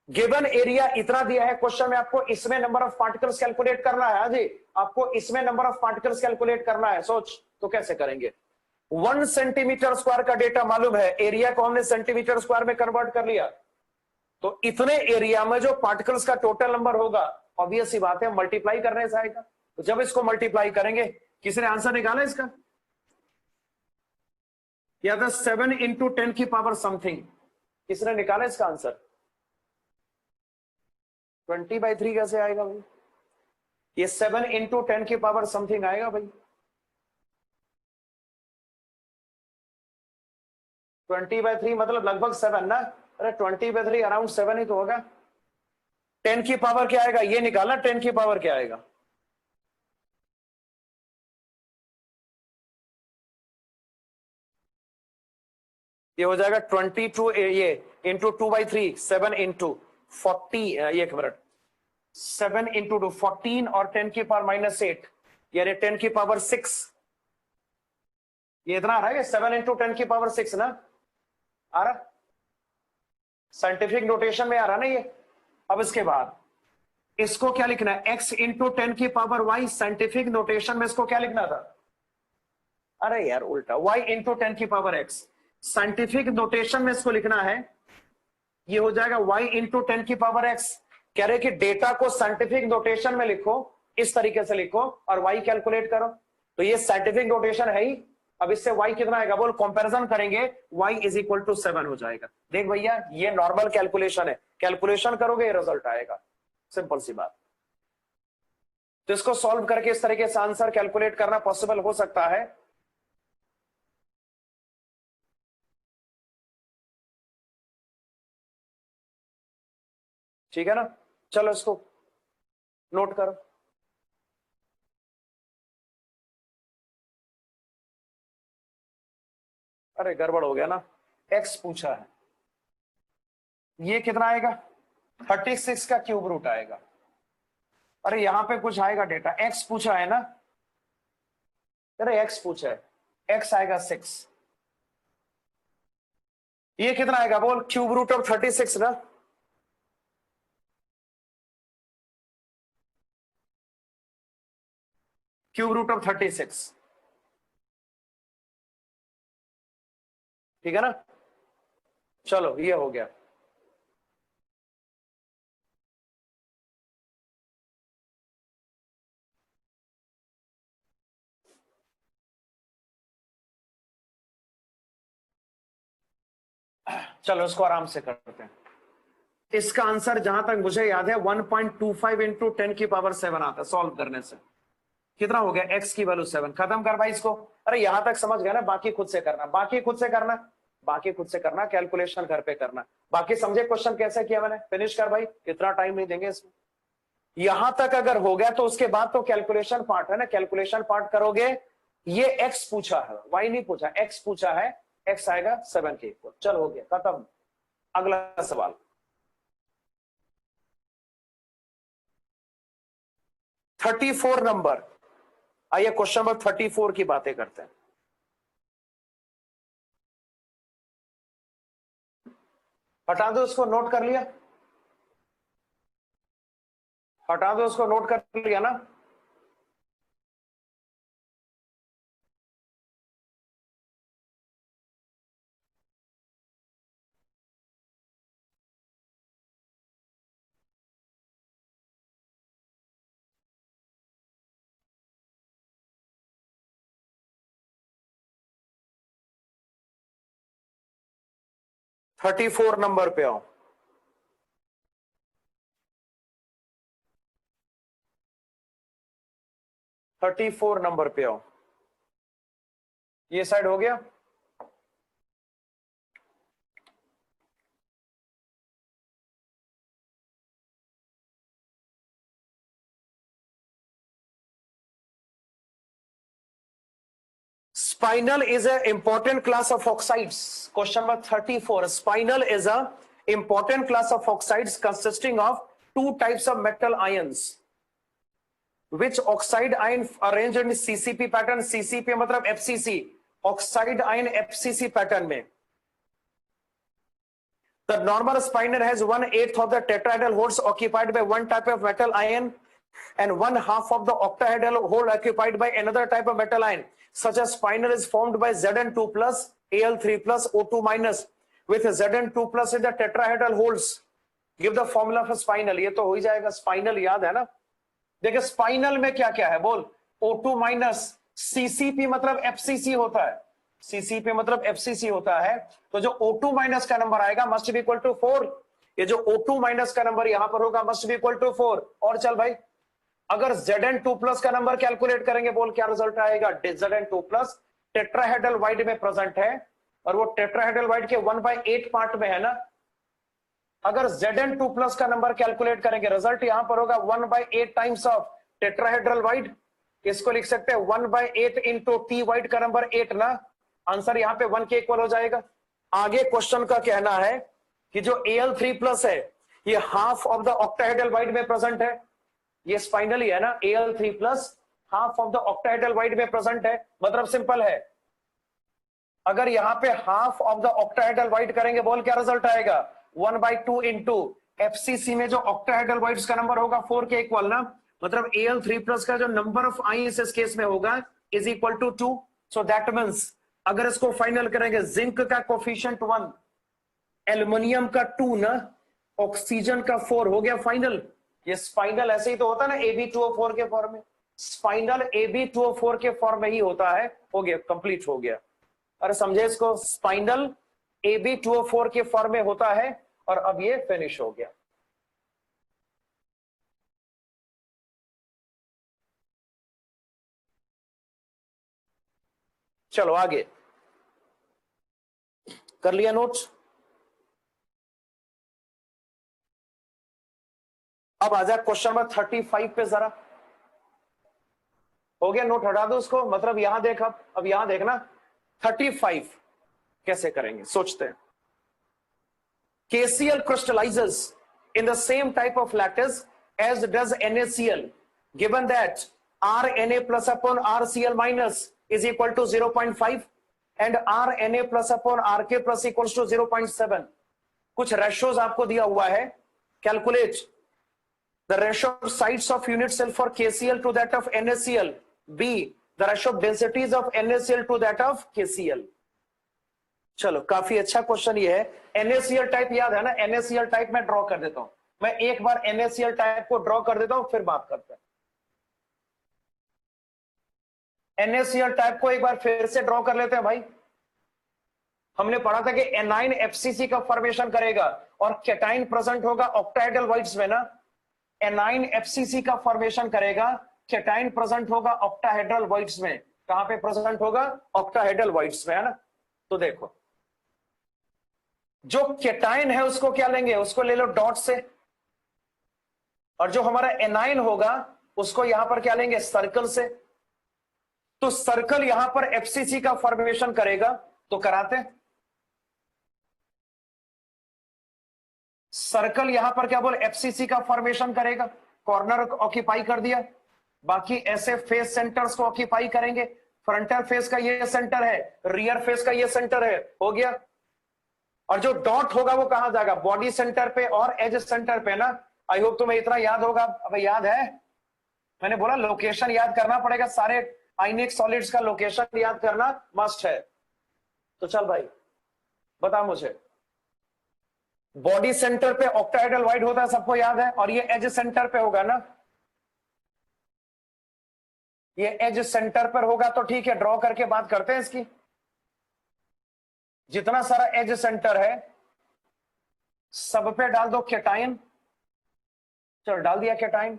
गिवन एरिया इतना दिया है क्वेश्चन में, आपको इसमें नंबर ऑफ पार्टिकल्स कैलकुलेट करना है। जी, आपको इसमें नंबर ऑफ पार्टिकल्स कैलकुलेट करना है। सोच तो कैसे करेंगे? 1 सेंटीमीटर स्क्वायर का डेटा मालूम है, एरिया को हमने सेंटीमीटर स्क्वायर में कन्वर्ट कर लिया, तो इतने एरिया में जो पार्टिकल्स का टोटल नंबर होगा, ऑब्वियस सी बात है मल्टीप्लाई करने से आएगा। तो जब इसको मल्टीप्लाई करेंगे, किसी ने आंसर निकाला इसका? या था 7 इंटू 10 की पावर समथिंग, किसने निकाला इसका आंसर? 20/3 कैसे आएगा भाई? ये 7 इंटू 10 की पावर समथिंग आएगा भाई। 20/3 मतलब लगभग 7 ना? अरे 20/3 अराउंड 7 ही तो होगा। 10 की पावर क्या आएगा ये निकालना, 10 की पावर क्या आएगा? ये हो जाएगा 22 ये इंटू 2/3, 7 इंटू 40, एक मिनट, 7 इंटू 2 14 और 10 की पावर -8 यानी 10 की पावर 6। ये इतना आ रहा है 7 इंटू 10 की पावर 6 ना? आ रहा साइंटिफिक नोटेशन में आ रहा ना ये। अब इसके बाद इसको क्या लिखना है? x इंटू 10 की पावर y। साइंटिफिक नोटेशन में इसको क्या लिखना था? अरे यार उल्टा, y इंटू 10 की पावर x। साइंटिफिक नोटेशन में इसको लिखना है, ये हो जाएगा y इंटू 10 की पावर x। कह रहे कि डेटा को साइंटिफिक नोटेशन में लिखो, इस तरीके से लिखो और y कैलकुलेट करो। तो ये साइंटिफिक नोटेशन है ही। अब इससे y कितना आएगा बोल? कंपैरिजन करेंगे, y इज इक्वल टू 7 हो जाएगा। देख भैया ये नॉर्मल कैलकुलेशन है, कैलकुलेशन करोगे रिजल्ट आएगा, सिंपल सी बात। तो इसको सॉल्व करके इस तरीके से आंसर कैलकुलेट करना पॉसिबल हो सकता है। ठीक है ना? चलो इसको नोट करो। अरे गड़बड़ हो गया ना, x पूछा है, ये कितना आएगा? 36 का क्यूब रूट आएगा। अरे यहां पे कुछ आएगा डेटा, x पूछा है ना? अरे x पूछा है, x आएगा 6। ये कितना आएगा बोल? क्यूब रूट ऑफ 36 ना? क्यूब रूट ऑफ 36, ठीक है ना? चलो ये हो गया। चलो इसको आराम से करते हैं। इसका आंसर जहां तक मुझे याद है 1.25 इंटू 10 की पावर 7 आता है सॉल्व करने से। कितना हो गया? x की वैल्यू 7। खत्म कर भाई इसको। अरे यहां तक समझ गया ना? बाकी खुद से करना, बाकी खुद से करना, बाकी खुद से करना, कैलकुलेशन घर पे करना। बाकी समझे क्वेश्चन कैसे किया मैंने? फिनिश कर भाई, इतना टाइम नहीं देंगे इसमें। यहां तक अगर हो गया तो उसके बाद तो कैलकुलेशन पार्ट है ना, कैलकुलेशन पार्ट करोगे। ये x पूछा है, y नहीं पूछा, x पूछा है, x आएगा 7 के इक्वल। चल हो गया, खत्म। अगला सवाल 34 नंबर। आइए क्वेश्चन नंबर 34 की बातें करते हैं। हटा दो उसको, नोट कर लिया? हटा दो उसको, नोट कर लिया ना? थर्टी 34 नंबर पे आओ। 34 नंबर पे आओ। ये साइड हो गया? Spinel is an important class of oxides. Question number 34. Spinel is a important class of oxides consisting of two types of metal ions. Which oxide ion arranged in CCP pattern? CCP मतलब FCC. Oxide ion FCC pattern में. The normal spinel has 1/8 of the tetrahedral holes occupied by one type of metal ion and 1/2 of the octahedral hole occupied by another type of metal ion. Such a spinel is formed by Zn2 plus Al3 plus O2 minus with Zn2 plus in the tetrahedral holes. Give the formula for spinal, ये तो हो ही जाएगा, spinal याद है ना। देखिए spinal में क्या क्या है बोल, O2 माइनस सीसीपी मतलब एफसीसी होता है, सीसीपी मतलब एफसीसी होता है, तो जो O2 माइनस का नंबर आएगा मस्ट बी इक्वल टू 4, ये जो O2 माइनस का नंबर यहां पर होगा मस्ट बी इक्वल टू 4। और चल भाई अगर Zn2 प्लस का नंबर कैलकुलेट करेंगे बोल क्या रिजल्ट आएगा, Zn2 प्लस टेट्राहेड्रल वाइड में प्रेजेंट है और वो टेट्राहेड्रल वाइड के 1/8 पार्ट में है ना, अगर Zn2 प्लस का नंबर कैलकुलेट करेंगे रिजल्ट यहां पर होगा 1/8 टाइम्स ऑफ टेट्राहेड्रल वाइड, इसको लिख सकते हैं 1/8 इंटू टी वाइड का नंबर 8 ना, आंसर यहां पे 1 के इक्वल हो जाएगा। आगे क्वेश्चन का कहना है कि जो Al3 प्लस है ये half of the octahedral wide में प्रेजेंट है, ये स्पाइनल ही है ना, Al3 plus half of the octahedral wide में प्रेजेंट है, मतलब सिंपल है, अगर यहां पे half of the octahedral wide करेंगे बोल क्या रिजल्ट आएगा 1/2 इंटू एफसीसी में जो ऑक्टाहेड्रल वाइड्स का नंबर होगा 4 के इक्वल ना, मतलब Al3 प्लस का जो नंबर ऑफ आइंस इस केस में होगा is equal to 2। So that means अगर इसको फाइनल करेंगे जिंक का कोफिशिएंट 1, एल्युमिनियम का 2 ना, ऑक्सीजन का 4 हो गया फाइनल। ये स्पाइनल ऐसे ही तो होता है ना Ab2O4 के फॉर्म में, स्पाइनल Ab2O4 के फॉर्म में ही होता है, हो गया कंप्लीट हो गया। अरे समझे इसको, स्पाइनल Ab2O4 के फॉर्म में होता है और अब ये फिनिश हो गया। चलो आगे कर लिया नोट्स, अब आ जाए क्वेश्चन नंबर 35 पे जरा, हो गया नोट हटा दो उसको, मतलब यहां देख, अब यहां देखना 35 कैसे करेंगे सोचते हैं। KCl crystallizes in the same type of lattice as does NaCl, given that RNa plus upon RCl minus is equal to 0.5 and RNa plus upon RK plus equals to 0.7। कुछ रेशोज आपको दिया हुआ है, calculate the ratio of sites of unit cell for KCl to that of NaCl, B the ratio of densities of NaCl to that of KCl। चलो काफी अच्छा question ये है। NaCl टाइप याद है ना, NaCl टाइप मैं ड्रॉ कर देता हूं, मैं एक बार NaCl टाइप को ड्रॉ कर देता हूं फिर बात करते हैं। NaCl टाइप को एक बार फिर से ड्रॉ कर लेते हैं भाई। हमने पढ़ा था कि एनाइन एफसीसी का फॉर्मेशन करेगा और कैटाइन प्रेजेंट होगा ऑक्टाहेड्रल वाइड्स में ना, एनाइन एफसीसी का फॉर्मेशन करेगा, कैटाइन प्रेजेंट होगा ऑक्टाहेड्रल वाइड्स में, कहां पे प्रेजेंट होगा ऑक्टाहेड्रल वाइड्स में है ना। तो देखो जो कैटाइन है उसको क्या लेंगे, उसको ले लो डॉट से, और जो हमारा एनाइन होगा उसको यहां पर क्या लेंगे सर्कल से। तो सर्कल यहां पर एफसीसी का फॉर्मेशन करेगा, तो कराते हैं सर्कल यहां पर क्या बोल एफसीसी का फॉर्मेशन करेगा, कॉर्नर ऑक्यूपाई कर दिया, बाकी ऐसे फेस सेंटर्स को ऑक्यूपाई करेंगे, फ्रंटल फेस का ये सेंटर है, रियर फेस का ये सेंटर है, हो गया। और जो डॉट होगा वो कहां जाएगा, बॉडी सेंटर पे और एज सेंटर पे ना। आई होप तुम्हें इतना याद होगा। अब याद है, मैंने बोला लोकेशन याद करना पड़ेगा, सारे आयनिक सॉलिड्स का लोकेशन याद करना मस्ट है। तो चल भाई बता मुझे, बॉडी सेंटर पे ऑक्टाहेड्रल वाइड होता है सबको याद है, और ये एज सेंटर पे होगा ना, ये एज सेंटर पर होगा तो ठीक है, ड्रॉ करके बात करते हैं इसकी। जितना सारा एज सेंटर है सब पे डाल दो कैटाइन, चलो डाल दिया कैटाइन।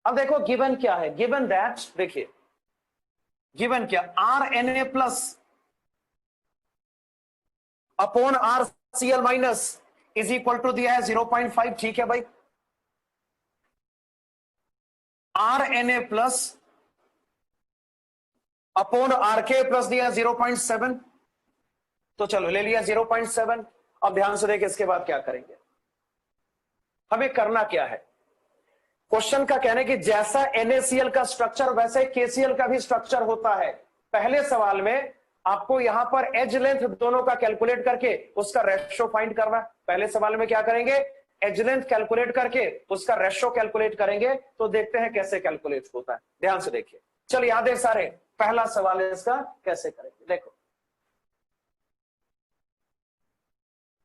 अब देखो गिवन क्या है, गिवन दैट, देखिए गिवन क्या, RNa plus upon RCl minus is equal to दिया है 0.5, ठीक है भाई। RNa plus upon RK plus दिया है 0.7, तो चलो ले लिया 0.7। अब ध्यान से देखिए इसके बाद क्या करेंगे, हमें करना क्या है। क्वेश्चन का कहना है कि जैसा NaCl का स्ट्रक्चर वैसे KCl का भी स्ट्रक्चर होता है। पहले सवाल में आपको यहां पर एज लेंथ दोनों का कैलकुलेट करके उसका रेशियो फाइंड करना है। पहले सवाल में क्या करेंगे, एज लेंथ कैलकुलेट करके उसका रेशियो कैलकुलेट करेंगे, तो देखते हैं कैसे कैलकुलेट होता है। ध्यान से देखिए, चलो याद है सारे, पहला सवाल है इसका कैसे करेंगे, देखो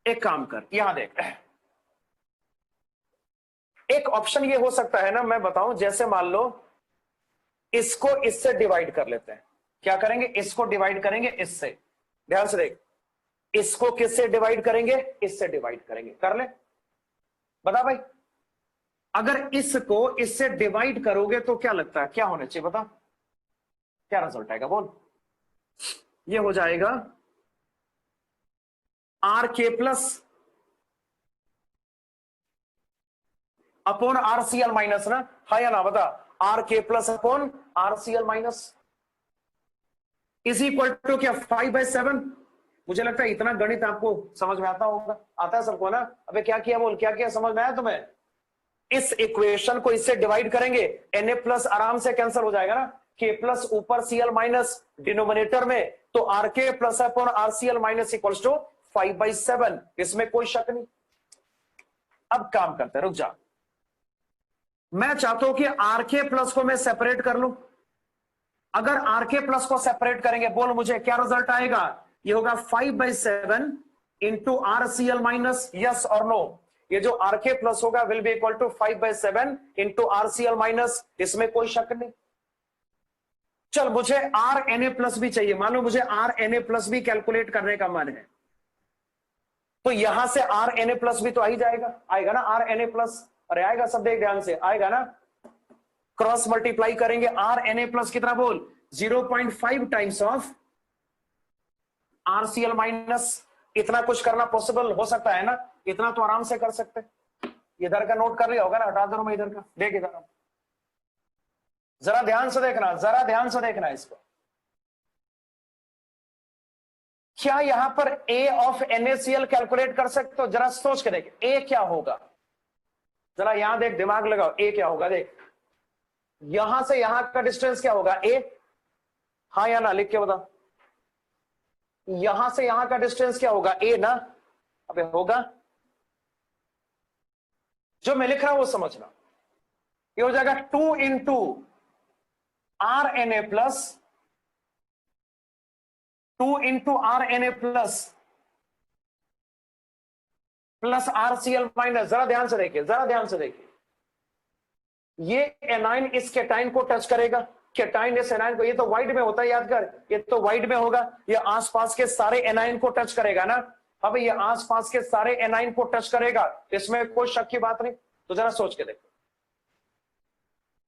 एक काम कर, यहां देख, एक ऑप्शन ये हो सकता है ना, मैं बताऊं, जैसे मान लो इसको इससे डिवाइड कर लेते हैं। क्या करेंगे? इसको डिवाइड करेंगे इससे। ध्यान से देख, इसको किससे डिवाइड करेंगे? इससे डिवाइड करेंगे। कर ले, बता भाई। अगर इसको इससे डिवाइड करोगे तो क्या लगता है क्या होना चाहिए? बता, क्या रिजल्ट आएगा? बोल। ये हो जाएगा are K plus upon RCl minus ना, हा या ना? बता, R K plus upon RCl minus is equal to क्या? 5/7। मुझे लगता है इतना गणित आपको समझ में आता होगा, आता है सबको ना? अबे क्या किया? बोल, क्या किया? समझ में आया तुम्हें? इस इक्वेशन को इससे डिवाइड करेंगे, Na प्लस आराम से कैंसिल हो जाएगा ना, के प्लस ऊपर Cl माइनस डिनोमिनेटर में, तो R K plus upon RCl minus equals to 5/7। इसमें कोई शक नहीं। अब काम करते, रुक जा, मैं चाहता हूं कि आर के प्लस को मैं सेपरेट कर लूं। अगर आर के प्लस को सेपरेट करेंगे, बोल मुझे क्या रिजल्ट आएगा? ये होगा 5/7 इंटू आरसीएल माइनस, यस और नो? ये जो आर के प्लस होगा will be equal to 5/7 into RCl minus, इसमें कोई शक नहीं। चल, मुझे आर एन ए प्लस भी चाहिए, मान लो मुझे आर एन ए प्लस भी कैलकुलेट करने का मन है, तो यहां से आर एन ए प्लस भी तो आ ही जाएगा, आएगा ना आर एन ए प्लस? अरे आएगा, सब देख ध्यान से, आएगा ना? क्रॉस मल्टीप्लाई करेंगे, आर एन ए प्लस कितना? बोल, 0.5 टाइम्स ऑफ आरसीएल माइनस। इतना कुछ करना पॉसिबल हो सकता है ना? इतना तो आराम से कर सकते। इधर का नोट कर लिया होगा ना? हटा दो मैं इधर का, देख इधर, जरा ध्यान से देखना, जरा ध्यान से देखना इसको। क्या यहां पर ए ऑफ NaCl कैलकुलेट कर सकते हो? जरा सोच के देख, ए क्या होगा? जरा यहां देख, दिमाग लगाओ, ए क्या होगा? देख, यहां से यहां का डिस्टेंस क्या होगा? ए, हाँ या ना? लिख के बता। यहां से यहां का डिस्टेंस क्या होगा? ए ना? अबे होगा, जो मैं लिख रहा हूं वो समझना। ये हो जाएगा 2 into R N A plus, 2 into R N A plus plus RCL minus. जरा ध्यान से देखिए, जरा ध्यान से देखिए, ये एनाइन इस केटाइन को टच करेगा, केटाइन इस एनाइन को, ये तो वाइड में होता है, याद कर, ये तो वाइड में होगा, ये आसपास के सारे एनाइन को टच करेगा ना। अब ये आसपास के सारे एनाइन को टच करेगा, इसमें कोई शक की बात नहीं। तो जरा सोच के देखो,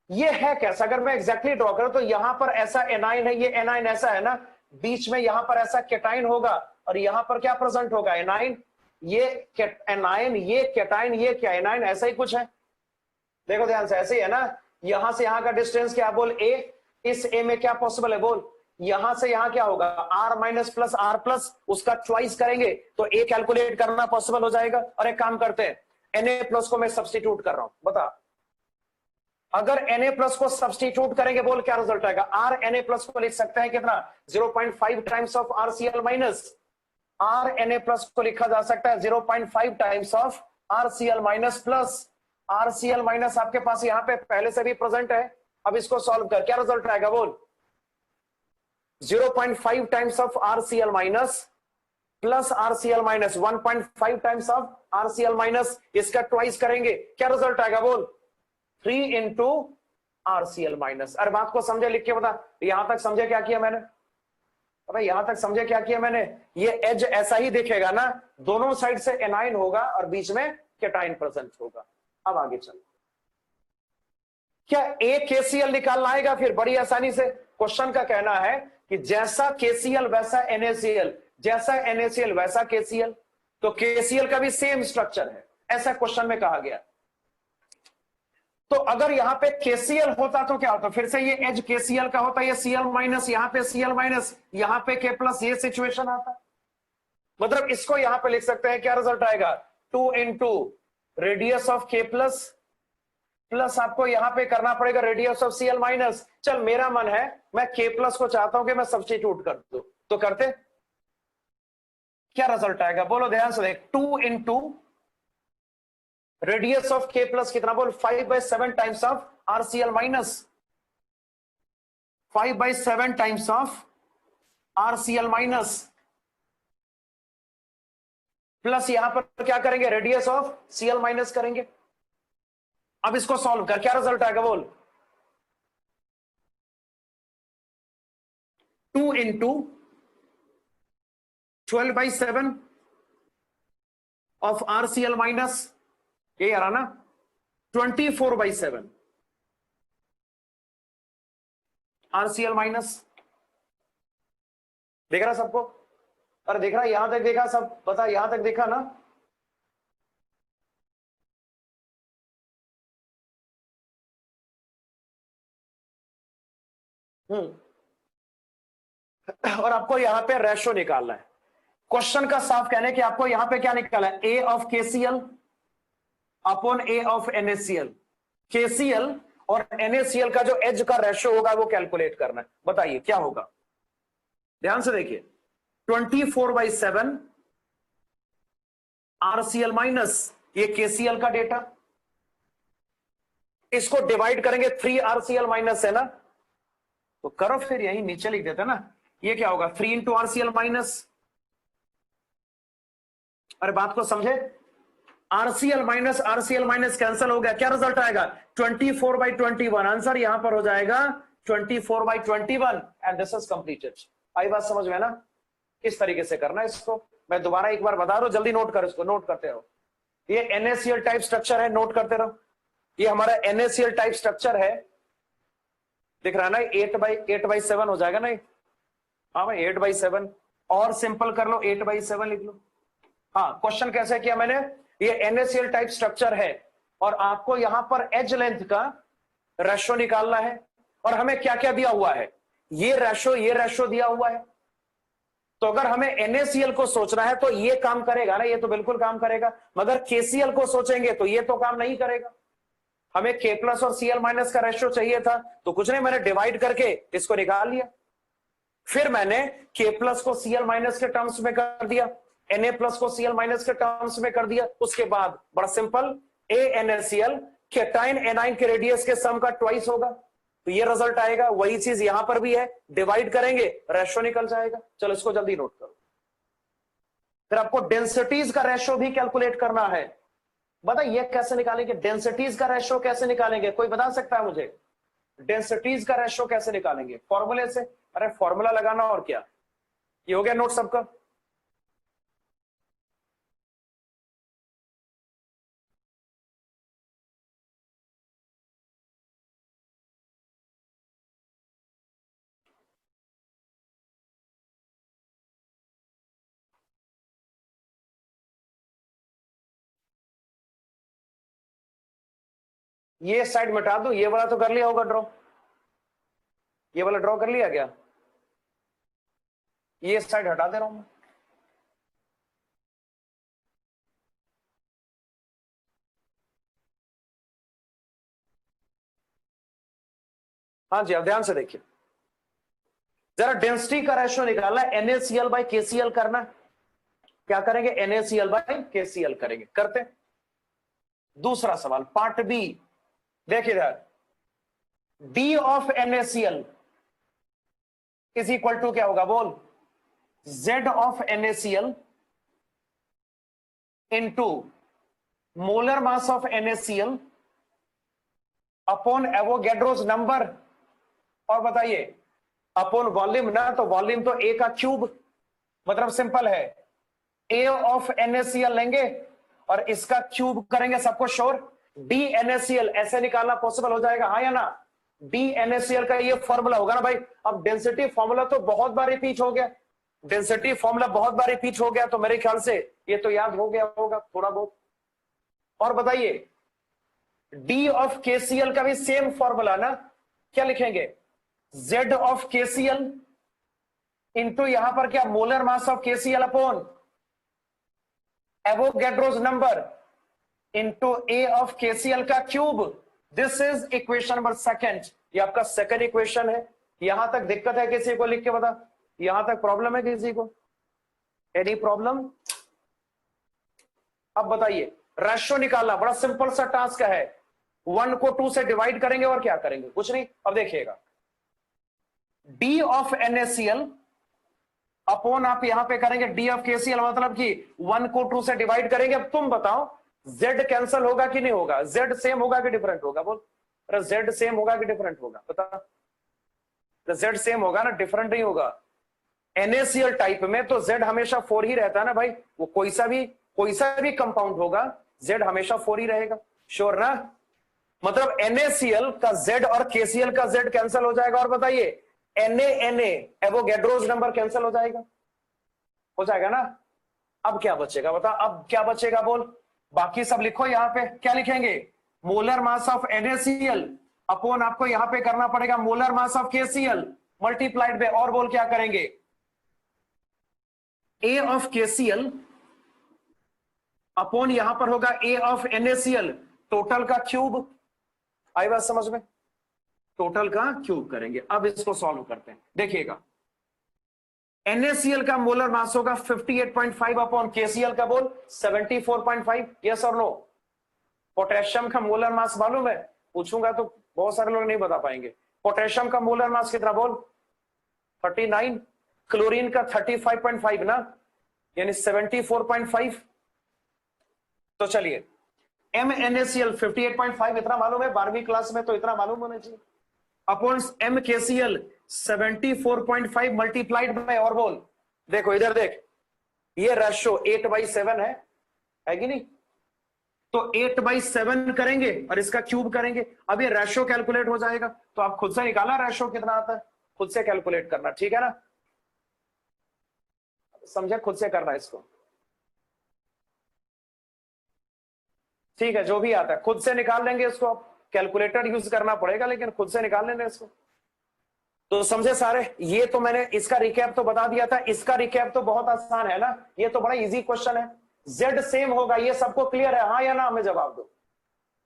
ये है कैसा? अगर मैं एग्जैक्टली ड्रॉ करूं तो यहां पर ऐसा एनाइन है, ये एनाइन ऐसा है ना, बीच में यहां पर ऐसा केटाइन होगा, और यहां पर क्या प्रेजेंट होगा? एनाइन। ये एनाइन, ये केटाइन, ये क्या? एनाइन, ऐसा ही कुछ है। देखो ध्यान से, ऐसे ही है ना? यहां से यहां का डिस्टेंस क्या? बोल, ए। इस ए में क्या पॉसिबल है? बोल, यहां से यहां क्या होगा? R minus plus R plus, उसका च्वाइस करेंगे तो ए कैलकुलेट करना पॉसिबल हो जाएगा। और एक काम करते हैं, Na प्लस को मैं सब्स्टिट्यूट कर रहा हूं, बता। अगर Na प्लस को सब्स्टिट्यूट करेंगे, बोल क्या रिजल्ट आएगा? आर Na प्लस को लिख सकते हैं कितना? 0.5 times of RCL minus. R Na plus को लिखा जा सकता है 0.5 times of RCL minus plus RCL minus आपके पास यहां पे पहले से भी प्रेजेंट है। अब इसको सॉल्व कर, क्या रिजल्ट आएगा? बोल, 0.5 times of RCL minus plus RCL minus 1.5 times of RCL minus, इसका ट्वाइस करेंगे, क्या रिजल्ट आएगा? बोल, 3 इंटू आरसीएल माइनस। अरे बात को समझे? लिख के बता। यहां तक समझे क्या किया मैंने? अरे यहां तक समझे क्या किया मैंने? ये एज ऐसा ही दिखेगा ना, दोनों साइड से एनाइन होगा और बीच में केटाइन प्रेजेंट होगा। अब आगे चल, क्या ए केसीएल निकालना आएगा फिर बड़ी आसानी से? क्वेश्चन का कहना है कि जैसा केसीएल वैसा NaCl, जैसा NaCl वैसा केसीएल, तो केसीएल का भी सेम स्ट्रक्चर है, ऐसा क्वेश्चन में कहा गया। तो अगर यहां पे केसीएल होता तो क्या होता? फिर से ये एज केसीएल का होता, ये Cl माइनस, यहां पे Cl माइनस, यहां पे K प्लस, ये सिचुएशन आता। मतलब इसको यहां पे लिख सकते हैं, क्या रिजल्ट आएगा? 2 into radius of K plus plus आपको यहां पे करना पड़ेगा रेडियस ऑफ Cl माइनस। चल, मेरा मन है मैं K प्लस को चाहता हूं कि मैं सब्स्टिट्यूट कर दूं, तो करते, क्या रिजल्ट आएगा? बोलो ध्यान से देख, 2 into radius of K plus कितना? बोल, 5/7 times of RCL minus, 5/7 times of RCL minus plus यहां पर क्या करेंगे, रेडियस ऑफ Cl माइनस करेंगे। अब इसको सॉल्व कर क्या रिजल्ट आएगा बोल, 2 इंटू 12/7 ऑफ RCl माइनस, ये आ रहा ना 24/7 RCl माइनस। देख रहा सबको, अरे देख रहा, यहां तक देखा सब, बता यहां तक देखा ना। और आपको यहां पे रेशो निकालना है। क्वेश्चन का साफ कहने कि आपको यहां पे क्या निकाला है, A of KCl upon A of NaCl। KCl और NaCl का जो एज का रेशो होगा वो कैलकुलेट करना है। बताइए क्या होगा, ध्यान से देखिए, 24/7 RCl माइनस ये KCl का डेटा, इसको डिवाइड करेंगे 3 RCl माइनस है ना, तो करो फिर यही नीचे लिख देते ना, ये क्या होगा 3 इंटू RCl माइनस। अरे बात को समझे, RCl माइनस कैंसिल हो गया, क्या रिजल्ट आएगा 24/21। आंसर यहां पर हो जाएगा 24/21 एंड दिस इज कंप्लीटेड। आई बात समझ में ना, किस तरीके से करना है इसको, मैं दोबारा एक बार बता रहा हूं, जल्दी नोट कर, इसको नोट करते रहो। ये NaCl टाइप स्ट्रक्चर है, नोट करते रहो। ये हमारा NaCl टाइप स्ट्रक्चर है, दिख रहा है ना, 8/7 हो जाएगा ना। हाँ भाई 8/7, और सिंपल कर लो 8/7 लिख लो। हाँ, क्वेश्चन कैसे किया मैंने, ये NaCl टाइप स्ट्रक्चर है और आपको यहां पर एज लेंथ का रेशो निकालना है, और हमें क्या क्या दिया हुआ है, ये रेशो दिया हुआ है। तो अगर हमें NaCl को सोचना है तो ये काम करेगा ना, ये तो बिल्कुल काम करेगा, मगर KCl को सोचेंगे तो ये तो काम नहीं करेगा। हमें K प्लस और Cl माइनस का रेशो चाहिए था, तो कुछ नहीं, मैंने डिवाइड करके इसको निकाल लिया। फिर मैंने K प्लस को Cl माइनस के टर्म्स में कर दिया, Na प्लस को Cl माइनस के टर्म्स में कर दिया। उसके बाद बड़ा सिंपल, ANaCl केटाइन एनाइन के रेडियस के सम का ट्वाइस होगा, तो ये रिजल्ट आएगा। वही चीज यहां पर भी है, डिवाइड करेंगे रेशो निकल जाएगा। चलो इसको जल्दी नोट करो। फिर आपको डेंसिटीज का रेशो भी कैलकुलेट करना है। बता ये कैसे निकालेंगे, डेंसिटीज का रेशो कैसे निकालेंगे, कोई बता सकता है मुझे, डेंसिटीज का रेशो कैसे निकालेंगे, फॉर्मूले से। अरे फॉर्मूला लगाना और क्या, ये हो गया नोट सबका। ये साइड मिटा दो, ये वाला तो कर लिया होगा ड्रॉ, ये वाला ड्रॉ कर लिया क्या, ये साइड हटा दे रहा हूं मैं। हाँ जी, अब ध्यान से देखिए, जरा डेंसिटी का रेशो निकालना है, NaCl बाई KCl करना है। क्या करेंगे, NaCl बाई KCl करेंगे, करते। दूसरा सवाल पार्ट बी, देखिए इधर, D of NaCl is equal to क्या होगा बोल, Z of NaCl into molar mass of NaCl upon Avogadro's number, और बताइए अपॉन वॉल्यूम ना, तो वॉल्यूम तो A का क्यूब, मतलब सिंपल है, A ऑफ NaCl लेंगे और इसका क्यूब करेंगे, सबको श्योर। D NaCl ऐसे निकालना पॉसिबल हो जाएगा, हाँ या ना, D NaCl का ये फॉर्मूला होगा ना भाई। अब डेंसिटी फॉर्मूला तो बहुत बार रिपीट हो गया, डेंसिटी फॉर्मूला बहुत बार रिपीट हो गया, तो मेरे ख्याल से ये तो याद हो गया होगा थोड़ा बहुत। और बताइए D ऑफ KCl का भी सेम फॉर्मूला ना, क्या लिखेंगे, Z ऑफ KCl इंटू यहां पर क्या, molar mass of KCl upon Avogadro's number into A of KCl का cube. This is equation number second, ये आपका सेकंड इक्वेशन है। यहां तक दिक्कत है किसी को, लिख के बता, यहां तक प्रॉब्लम है किसी को, एनी प्रॉब्लम। अब बताइए, रेशो निकालना बड़ा सिंपल सा टास्क है, 1 को 2 से डिवाइड करेंगे और क्या करेंगे, कुछ नहीं। अब देखिएगा, D ऑफ NaCl अपॉन आप यहां पे करेंगे डी ऑफ केसीएल, मतलब कि 1 को 2 से डिवाइड करेंगे। अब तुम बताओ z कैंसिल होगा कि नहीं होगा, z सेम होगा कि डिफरेंट होगा, बोल। अरे z सेम होगा कि डिफरेंट होगा, बता। z सेम होगा ना, डिफरेंट नहीं होगा। NaCl टाइप में तो z हमेशा 4 ही रहता है ना भाई, वो कोई सा भी कंपाउंड होगा z हमेशा 4 ही रहेगा, श्योर ना। मतलब NaCl का z और KCl का z कैंसिल हो जाएगा। और बताइए Na एवोगैड्रोस नंबर कैंसिल हो जाएगा ना। अब क्या बचेगा बता, अब क्या बचेगा बोल। बाकी सब लिखो, यहां पे क्या लिखेंगे, molar mass of NaCl upon आपको यहां पे करना पड़ेगा molar mass of KCl multiplied by, और बोल क्या करेंगे, A ऑफ KCl अपॉन यहां पर होगा A ऑफ NaCl, टोटल का क्यूब। आई बात समझ में, टोटल का क्यूब करेंगे। अब इसको सॉल्व करते हैं, देखिएगा NaCl का मोलर मास होगा 58.5 अपॉन KCl का बोल 74.5, यस और नो। पोटेशियम का मोलर मास मालूम है, पूछूंगा तो बहुत सारे लोग नहीं बता पाएंगे। पोटेशियम का मोलर मास कितना बोल, 39। क्लोरीन का 35.5 ना, यानी 74.5। तो चलिए MnACl 58.5 इतना मालूम है, 12वीं क्लास में तो इतना मालूम होना चाहिए, अपॉन MkCl 74.5 मल्टीप्लाइड बाय, और बोल देखो इधर देख, ये रेशो 8/7 है कि नहीं, तो 8/7 करेंगे और इसका क्यूब करेंगे। अब ये रेशो कैलकुलेट हो जाएगा, तो आप खुद से निकाला रेशो कितना आता है, खुद से कैलकुलेट करना, ठीक है ना, समझे, खुद से करना इसको, ठीक है, जो भी आता है खुद से निकाल लेंगे इसको। कैलकुलेटर यूज करना पड़ेगा लेकिन खुद से निकाल लेंगे इसको। तो समझे सारे, ये तो मैंने इसका रिकैप तो बता दिया था, इसका रिकैप तो बहुत आसान है ना, ये तो बड़ा इजी क्वेश्चन है। Z सेम होगा, ये सबको क्लियर है, हाँ या ना, हमें जवाब दो।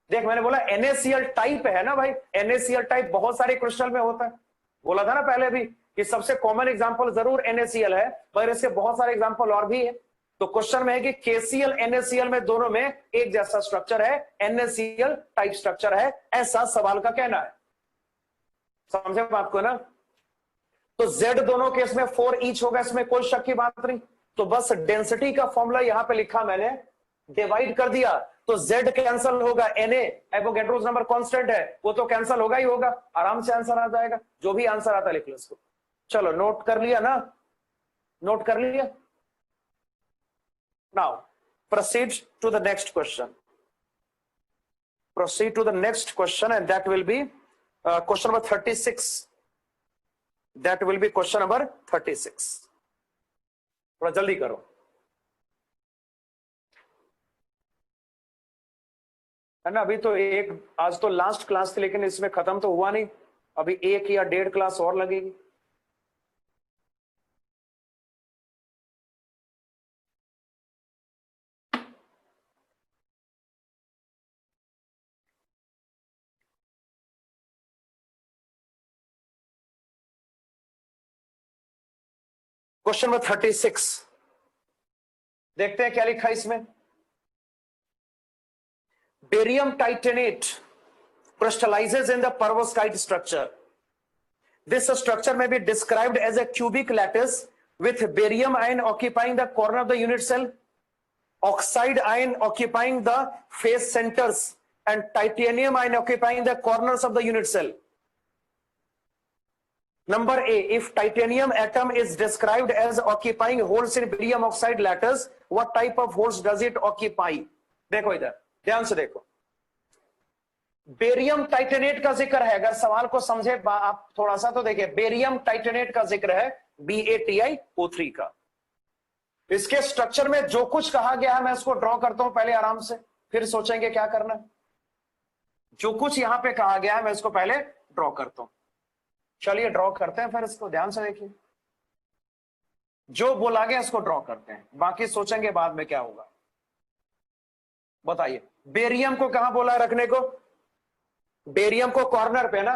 देख मैंने बोला NaCl टाइप है ना भाई, NaCl टाइप बहुत सारे क्रिस्टल में होता है, बोला था ना पहले भी कि सबसे कॉमन एग्जांपल जरूर NaCl है, मगर इसके बहुत सारे एग्जांपल और भी है। तो क्वेश्चन में है कि KCl NaCl में दोनों में एक जैसा स्ट्रक्चर है, NaCl टाइप स्ट्रक्चर है, ऐसा सवाल का कहना है, समझे बात को ना। तो Z दोनों केस में 4 ईच होगा, इसमें कोई शक की बात नहीं। तो बस डेंसिटी का फॉर्मूला यहां पे लिखा मैंने, डिवाइड कर दिया, तो Z कैंसल होगा, Na एवोगैड्रोस नंबर कांस्टेंट है, वो तो कैंसल होगा ही होगा, आराम से आंसर आ जाएगा, जो भी आंसर आता लिख लो इसको। चलो नोट कर लिया ना, नोट कर लिया। Now proceed to the next question. Proceed to the next question, and that will be question number 36. That will be question number 36. थोड़ा जल्दी करो। है ना, अभी तो एक, आज तो लास्ट क्लास थी लेकिन इसमें खत्म तो हुआ नहीं, अभी 1 या 1.5 क्लास और लगेगी। क्वेश्चन नंबर 36 देखते हैं क्या लिखा है इसमें। Barium titanate crystallizes in the perovskite structure. This structure may be described as a cubic lattice with barium ion occupying the corner of the unit cell, oxide ion occupying the face centers, and titanium ion occupying the corners of the unit cell. Number A, if titanium atom is described as occupying holes in barium oxide lattice, what type of holes does it occupy? देखो इधर ध्यान से देखो, barium titanate का जिक्र है, अगर सवाल को समझे आप थोड़ा सा तो देखिए, बेरियम टाइटेनेट का जिक्र है BaTiO3 का। इसके स्ट्रक्चर में जो कुछ कहा गया है मैं इसको ड्रॉ करता हूं पहले आराम से, फिर सोचेंगे क्या करना है। जो कुछ यहां पे कहा गया है मैं इसको पहले ड्रॉ करता हूं, चलिए ड्रॉ करते हैं, फिर इसको ध्यान से देखिए, जो बोला गया इसको ड्रॉ करते हैं, बाकी सोचेंगे बाद में क्या होगा। बताइए बेरियम को कहां बोला रखने को, बेरियम को कॉर्नर पे ना,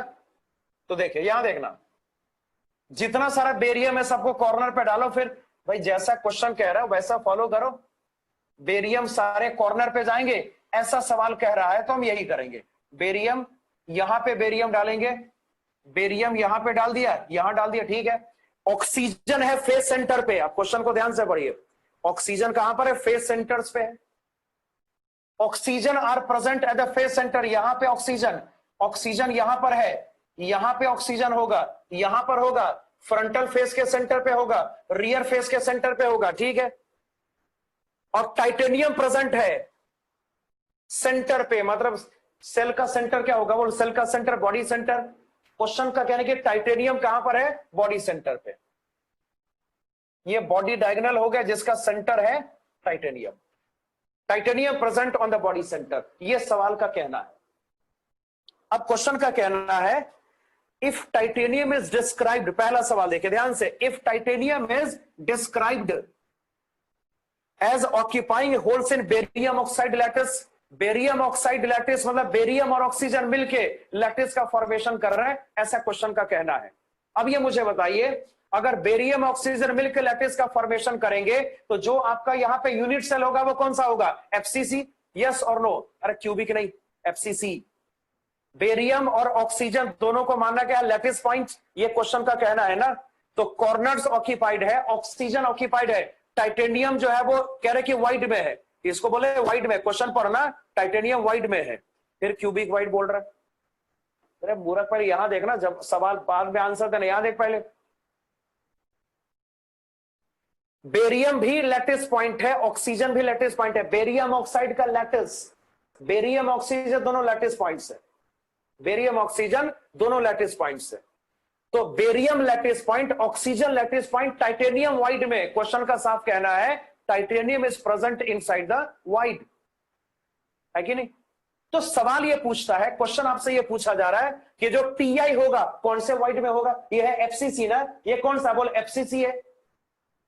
तो देखिए यहां देखना, जितना सारा बेरियम है सबको कॉर्नर पे डालो, फिर भाई जैसा क्वेश्चन कह रहा है वैसा फॉलो करो, बेरियम सारे कॉर्नर पे जाएंगे, ऐसा सवाल कह रहा है तो हम यही करेंगे। बेरियम यहां पे बेरियम डालेंगे, बेरियम यहां पे डाल दिया, यहां डाल दिया, ठीक है। ऑक्सीजन है फेस सेंटर पे। आप क्वेश्चन को ध्यान से पढ़िए, ऑक्सीजन कहां पर है? फेस सेंटर्स पे है। Oxygen are present at the face centre. यहां पे ऑक्सीजन, ऑक्सीजन यहां पर है, यहां पे ऑक्सीजन होगा, यहां पर होगा, फ्रंटल फेस के सेंटर पे होगा, रियर फेस के सेंटर पे होगा, ठीक है। और टाइटेनियम प्रेजेंट है सेंटर पे, मतलब सेल का सेंटर क्या होगा? वो सेल का सेंटर बॉडी सेंटर। क्वेश्चन का कहने कि टाइटेनियम कहां पर है? बॉडी सेंटर पे। ये बॉडी डायगोनल हो गया जिसका सेंटर है titanium. Titanium present on the body centre, ये सवाल का कहना है। अब क्वेश्चन का कहना है इफ टाइटेनियम इज डिस्क्राइब्ड, पहला सवाल देखिए ध्यान से, if titanium is described as occupying holes in barium oxide lattice. Barium oxide lattice मतलब बेरियम और ऑक्सीजन मिलके लैटिस का फॉर्मेशन कर रहे हैं, ऐसा क्वेश्चन का कहना है। अब ये मुझे बताइए, अगर बेरियम ऑक्सीजन मिलकर लैटिस का फॉर्मेशन करेंगे तो जो आपका यहां पे यूनिट सेल होगा वो कौन सा होगा? एफसीसी, यस और नो? अरे क्यूबिक नहीं, एफसीसी। बेरियम और ऑक्सीजन दोनों को मानना क्या है? लैटिस पॉइंट, ये क्वेश्चन का कहना है ना। तो कॉर्नर्स ऑक्यूपाइड है, ऑक्सीजन ऑक्यूपाइड है, टाइटेनियम जो है वो कह रहे कि वाइड में है, इसको बोले वाइड में। क्वेश्चन पढ़ना, टाइटेनियम वाइड में है, फिर क्यूबिक वाइड बोल रहा है। अरे मूर्ख, पहले यहां देखना, जब सवाल बाद में आंसर देना, यहां देख पहले। बेरियम भी लैटिस पॉइंट है, ऑक्सीजन भी लैटिस पॉइंट है। बेरियम ऑक्साइड का लैटिस, बेरियम ऑक्सीजन दोनों लैटिस पॉइंट्स है, बेरियम ऑक्सीजन दोनों लैटिस पॉइंट्स है। तो barium lattice point, oxygen lattice point, titanium wide में। क्वेश्चन का साफ कहना है titanium is present inside the wide, है कि नहीं? तो सवाल ये पूछता है, क्वेश्चन आपसे ये पूछा जा रहा है कि जो टीआई होगा कौन से वाइड में होगा? ये है एफसीसी ना, ये कौन सा? बोल एफसीसी है।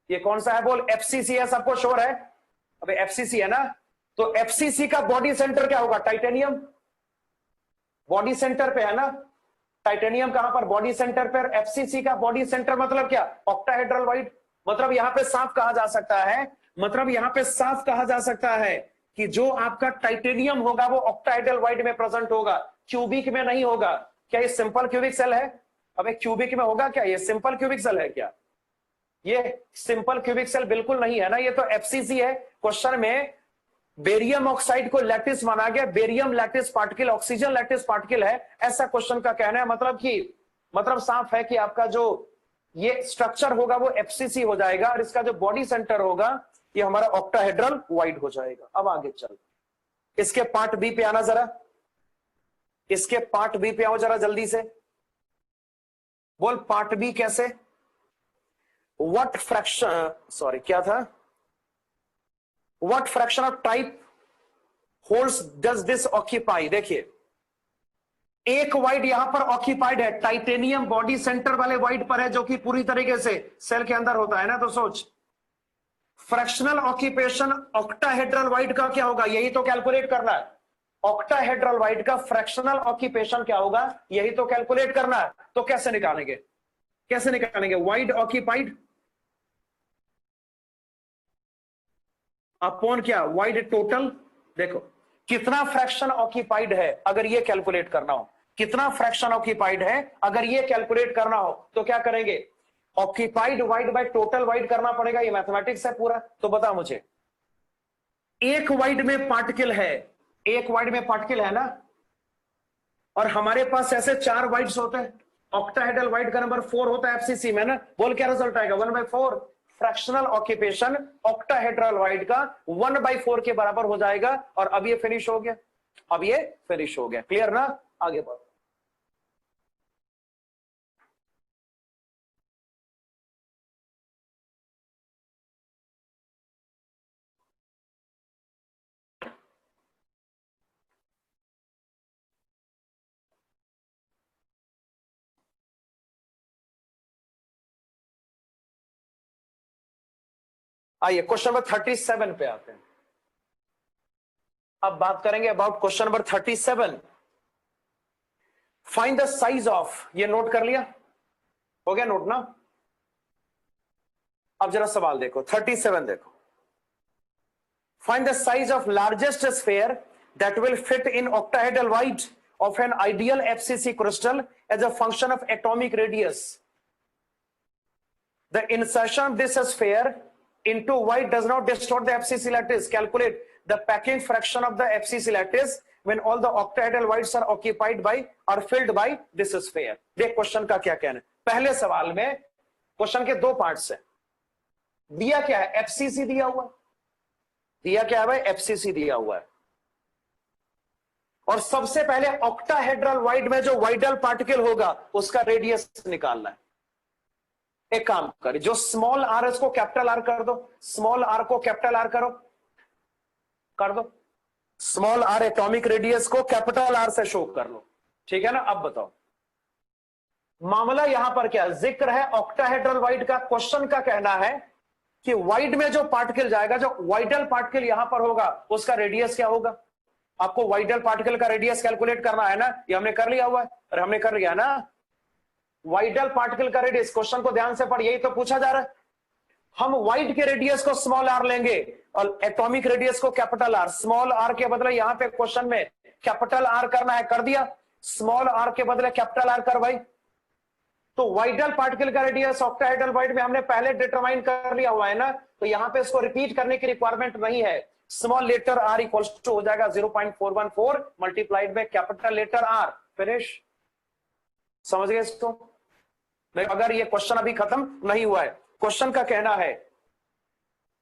ये कौन सा है? बोल एफसीसी है। सबको श्योर है? अबे एफसीसी है ना। तो एफसीसी का बॉडी सेंटर क्या होगा? टाइटेनियम बॉडी सेंटर पे है ना। टाइटेनियम कहां पर? बॉडी सेंटर पर। एफसीसी का बॉडी सेंटर मतलब क्या? Octahedral wide. मतलब यहां पे साफ कहा जा सकता है, मतलब यहां पे साफ कहा जा सकता है कि जो आपका टाइटेनियम होगा वो ऑक्टाहेड्रल वाइड में प्रेजेंट होगा, क्यूबिक में नहीं होगा। क्या ये सिंपल क्यूबिक सेल है? अबे क्यूबिक में होगा क्या? ये सिंपल क्यूबिक सेल है क्या? ये सिंपल क्यूबिक सेल बिल्कुल नहीं है ना, ये तो एफसीसी है। क्वेश्चन में बेरियम ऑक्साइड को लैटिस माना गया, barium lattice particle, oxygen lattice particle है, ऐसा क्वेश्चन का कहना है। मतलब साफ है कि आपका जो ये स्ट्रक्चर होगा वो एफसीसी हो जाएगा और इसका जो बॉडी सेंटर होगा ये हमारा ऑक्टाहेड्रल वाइड हो जाएगा। अब आगे चल, इसके पार्ट बी पे आना जरा, इसके पार्ट बी पे आओ जरा जल्दी से। बोल पार्ट बी कैसे? व्हाट फ्रैक्शन, सॉरी क्या था? What fraction of type holes does this occupy? देखिए एक वाइड यहां पर ऑक्यूपाइड है, टाइटेनियम बॉडी सेंटर वाले वाइड पर है जो कि पूरी तरीके से सेल के अंदर होता है ना। तो सोच फ्रैक्शनल ऑक्यूपेशन ऑक्टाहेड्रल वाइड का क्या होगा? यही तो कैलकुलेट करना है। ऑक्टाहेड्रल वाइड का फ्रैक्शनल ऑक्यूपेशन क्या होगा? यही तो कैलकुलेट करना है। तो कैसे निकालेंगे? कैसे निकालेंगे? वाइड ऑक्यूपाइड अपॉन क्या? Wide total. देखो कितना फ्रैक्शन ऑक्यूपाइड है, अगर ये कैलकुलेट करना हो, कितना फ्रैक्शन ऑक्यूपाइड है अगर ये कैलकुलेट करना हो तो क्या करेंगे? Occupied wide by total wide करना पड़ेगा। ये मैथमेटिक्स है पूरा। तो बता मुझे, एक वाइड में पार्टिकल है, एक वाइड में पार्टिकल है ना, और हमारे पास ऐसे 4 वाइड्स होते हैं। ऑक्टाहेड्रल वाइड का नंबर 4 होता है एफसीसी में ना। बोल क्या रिजल्ट आएगा? 1/4। फ्रैक्शनल ऑक्यूपेशन ऑक्टाहेड्रल वाइड का 1/4 के बराबर हो जाएगा। और अब ये फिनिश हो गया, अब ये फिनिश हो गया। क्लियर ना? आगे बढ़ो। आइए क्वेश्चन नंबर 37 पे आते हैं। अब बात करेंगे about question number 37। Find the size of, ये नोट कर लिया? हो गया नोट ना? अब जरा सवाल देखो 37 देखो। Find the size of largest sphere that will fit in octahedral wide of an ideal FCC crystal as a function of atomic radius। The insertion of this sphere into white does not distort the FCC lattice. Calculate the packing fraction of the FCC lattice when all the octahedral whites are occupied by or filled by this sphere. देख question का क्या कहना है। पहले सवाल में question के दो पार्ट्स हैं। दिया क्या है? एफसीसी दिया हुआ है। दिया क्या है भाई? एफसीसी दिया हुआ है। और सबसे पहले ऑक्टाहेड्रल वाइड में जो वाइडल पार्टिकल होगा उसका रेडियस निकालना है। एक काम करिए, जो स्मॉल आर है उसको कैपिटल आर कर दो, स्मॉल आर को कैपिटल आर करो, कर दो। स्मॉल आर एटॉमिक रेडियस को कैपिटल आर से शो कर लो, ठीक है ना। अब बताओ मामला यहां पर क्या जिक्र है? ऑक्टाहेड्रल वाइड का। क्वेश्चन का कहना है कि वाइड में जो पार्टिकल जाएगा, जो वाइडल पार्टिकल यहां पर होगा उसका रेडियस क्या होगा। आपको वाइडल पार्टिकल का रेडियस कैलकुलेट करना है ना, ये हमने कर लिया हुआ है। और हमने कर लिया ना वाइडल पार्टिकल का रेडियस। क्वेश्चन को ध्यान से पढ़, यही तो पूछा जा रहा है। हम वाइड के रेडियस को स्मॉल आर लेंगे और एटॉमिक रेडियस को कैपिटल आर। स्मॉल आर के बदले यहां पे क्वेश्चन में कैपिटल आर करना है, कर दिया। स्मॉल आर के बदले कैपिटल आर कर भाई। तो वाइडल पार्टिकल का रेडियस ऑक्टाहेड्रल वाइड में हमने पहले डिटरमाइन कर लिया हुआ है ना, तो यहां पे इसको रिपीट करने की रिक्वायरमेंट नहीं है। Small letter R equals to हो जाएगा 0.414 multiplied by capital letter R. Finish. समझ गए इसको? अगर ये क्वेश्चन अभी खत्म नहीं हुआ है, क्वेश्चन का कहना है,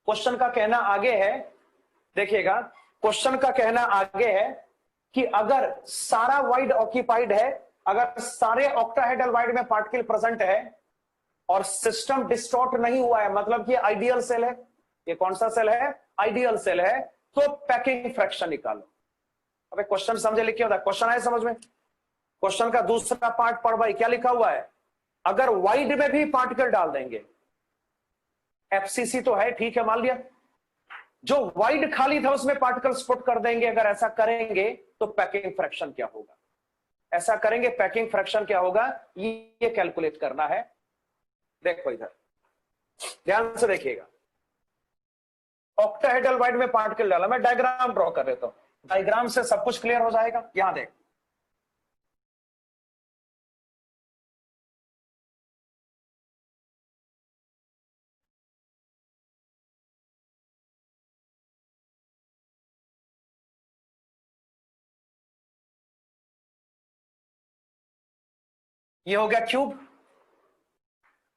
क्वेश्चन का कहना आगे है, देखिएगा क्वेश्चन का कहना आगे है कि अगर सारा वाइड ऑक्यूपाइड है, अगर सारे ऑक्टाहेड्रल वाइड में पार्टिकल प्रेजेंट है और सिस्टम डिस्टॉर्ट नहीं हुआ है, मतलब कि आइडियल सेल है। ये कौन सा सेल है? आइडियल सेल है। तो पैकिंग फ्रैक्शन निकालो। अबे क्वेश्चन समझे लिखे होता है, क्वेश्चन आए समझ में? क्वेश्चन का दूसरा पार्ट पढ़ भाई, क्या लिखा हुआ है? अगर वाइड में भी पार्टिकल डाल देंगे, एफसीसी तो है, ठीक है, मान लिया। जो वाइड खाली था उसमें पार्टिकल्स पुट कर देंगे, अगर ऐसा करेंगे तो पैकिंग फ्रैक्शन क्या होगा? ऐसा करेंगे पैकिंग फ्रैक्शन क्या होगा, ये कैलकुलेट करना है। देखो इधर ध्यान से देखिएगा। ऑक्टाहेड्रल वाइड में पार्टिकल डाला, मैं डायग्राम ड्रॉ कर देता हूं, डायग्राम से सब कुछ क्लियर हो जाएगा। यहां देख, ये हो गया क्यूब।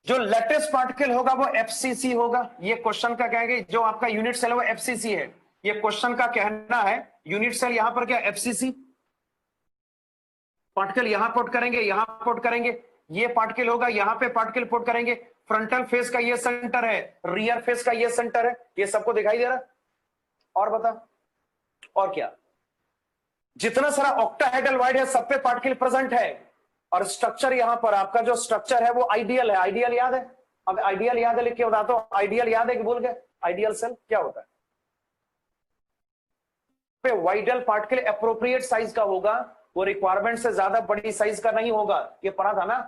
जो लेटेस्ट पार्टिकल होगा वो एफसीसी होगा। ये क्वेश्चन का कहेंगे, जो आपका यूनिट सेल है वो एफसीसी है। ये क्वेश्चन का कहना है यूनिट सेल यहां पर क्या? एफसीसी। पार्टिकल यहां पुट करेंगे, यहां पुट करेंगे, ये पार्टिकल होगा, यहां पे पार्टिकल पुट करेंगे। फ्रंटल फेस का ये सेंटर है, रियर फेस का ये सेंटर है। ये सबको दिखाई दे रहा है? और बता, और क्या? जितना सारा ऑक्टाहेड्रल वाइड है सब पे पार्टिकल प्रेजेंट है। और स्ट्रक्चर यहां पर आपका जो स्ट्रक्चर है वो आइडियल है। आइडियल याद है? अब आइडियल याद है लिख के बताता हूं। आइडियल याद है कि भूल गए? आइडियल सेल क्या होता है? वाइडल पार्टिकल एप्रोप्रिएट साइज का होगा, वो रिक्वायरमेंट से ज्यादा बड़ी साइज का नहीं होगा। ये पढ़ा था ना।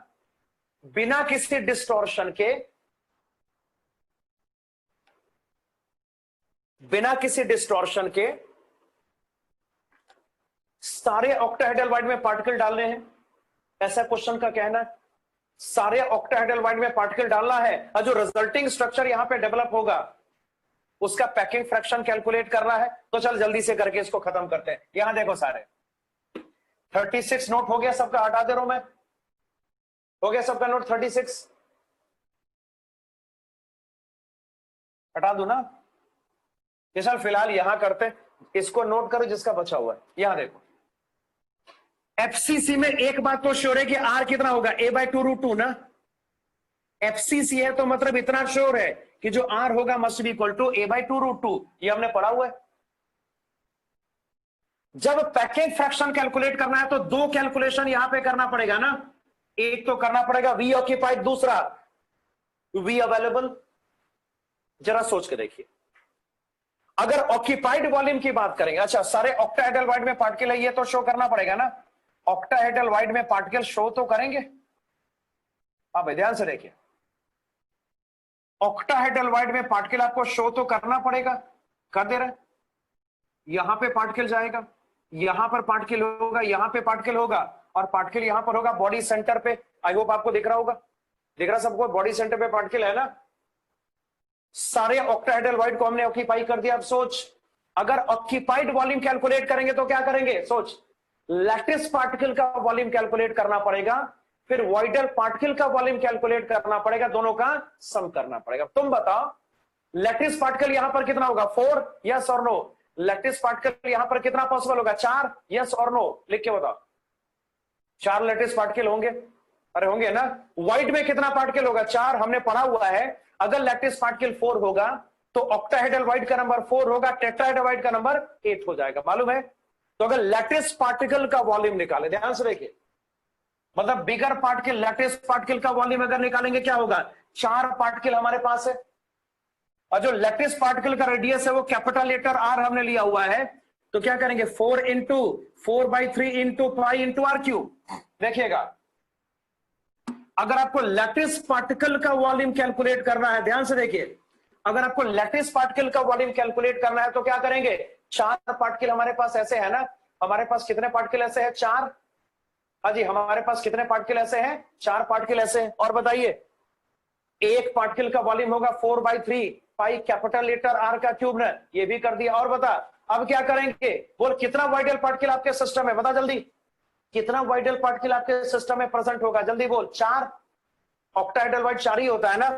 बिना किसी डिस्टॉर्शन के, बिना किसी डिस्टॉर्शन के सारे ऑक्टाहेड्रल वाइड में पार्टिकल डालने हैं, ऐसा क्वेश्चन का कहना है। सारे ऑक्टाहेड्रल वाइड में पार्टिकल डालना है और जो रिजल्टिंग स्ट्रक्चर यहां पे डेवलप होगा उसका पैकिंग फ्रैक्शन कैलकुलेट करना है। तो चल जल्दी से करके इसको खत्म करते हैं। यहां देखो सारे 36 नोट हो गया सबका, हटा दे रहा हूं मैं। हो गया सबका नोट 36? हटा दूं ना? ये चल फिलहाल यहां करते, इसको नोट करो जिसका बचा हुआ है। यहां देखो एफसीसी में एक बात तो श्योर है कि आर कितना होगा? a/2√2 ना। एफसीसी है तो मतलब इतना श्योर है कि जो आर होगा must be equal to a/2√2। ये हमने पढ़ा हुआ है। जब पैकिंग फ्रैक्शन कैलकुलेट करना है तो दो कैलकुलेशन यहां पे करना पड़ेगा ना। एक तो करना पड़ेगा वी ऑक्यूपाइड, दूसरा वी अवेलेबल। जरा सोच के देखिए, अगर ऑक्यूपाइड वॉल्यूम की बात करेंगे, अच्छा सारे ऑक्टाहेड्रल वाइड में पार्टिकल है, ये तो शो करना पड़ेगा ना। ऑक्टाहेड्रल वाइड में पार्टिकल शो तो करेंगे। अब ध्यान से देखिए, ऑक्टाहेड्रल वाइड में पार्टिकल आपको शो तो करना पड़ेगा, कर दे रहे हैं। यहां पे पार्टिकल जाएगा, यहां पर पार्टिकल होगा, यहां पे पार्टिकल होगा और पार्टिकल यहां पर होगा बॉडी सेंटर पे। आई होप आपको दिख रहा होगा। दिख रहा सबको, बॉडी सेंटर पे पार्टिकल है ना, सारे ऑक्टाहेड्रल वॉइड को हमने ऑक्यूपाई कर दिया। अब सोच, अगर ऑक्यूपाइड वॉल्यूम कैलकुलेट करेंगे तो क्या करेंगे, सोच, लैटिस पार्टिकल का वॉल्यूम कैलकुलेट करना पड़ेगा, फिर वॉइडल पार्टिकल का वॉल्यूम कैलकुलेट करना पड़ेगा, दोनों का सम करना पड़ेगा। तुम बताओ लैटिस पार्टिकल यहां पर कितना होगा, 4, यस और नो। लैटिस पार्टिकल यहां पर कितना पॉसिबल होगा, 4, यस और नो, लिख के बताओ। 4 लैटिस पार्टिकल होंगे, अरे होंगे ना। वाइड में कितना पार्टिकल होगा, 4, हमने पढ़ा हुआ है। अगर लैटिस पार्टिकल 4 होगा तो ऑक्टाहेड्रल वॉइड का नंबर 4 होगा, टेट्राहेड्रल वॉइड का नंबर 8 हो जाएगा, मालूम है। तो अगर लैटिस पार्टिकल का वॉल्यूम निकाले, ध्यान से देखिए, मतलब बिगर पार्टिकल, लैटिस पार्टिकल का वॉल्यूम अगर निकालेंगे क्या होगा, 4 पार्टिकल हमारे पास है, और जो लैटिस पार्टिकल का रेडियस है वो कैपिटल लेटर आर हमने लिया हुआ है। तो क्या करेंगे, 4 into 4/3 into pi into R cube. देखिएगा, अगर आपको लैटिस पार्टिकल का वॉल्यूम कैलकुलेट करना है, ध्यान से देखिए, अगर आपको लैटिस पार्टिकल का वॉल्यूम कैलकुलेट करना है तो क्या करेंगे, 4 पार्टिकल हमारे पास ऐसे है ना, हमारे पास कितने पार्टिकल ऐसे हैं, 4। हाँ जी, हमारे पास कितने पार्टिकल ऐसे हैं, 4 पार्टिकल ऐसे हैं। और बताइए, एक पार्टिकल का वॉल्यूम होगा 4/3 पाई कैपिटल लेटर आर का क्यूब ने, ये भी कर दिया। और बता, अब क्या करेंगे, बोल कितना वाइडल पार्टिकल आपके सिस्टम में, बता जल्दी, कितना वाइडल पार्टिकल आपके सिस्टम में प्रेजेंट होगा, जल्दी बोल। 4, ऑक्टाहेड्रल वॉइड 4 ही होता है ना,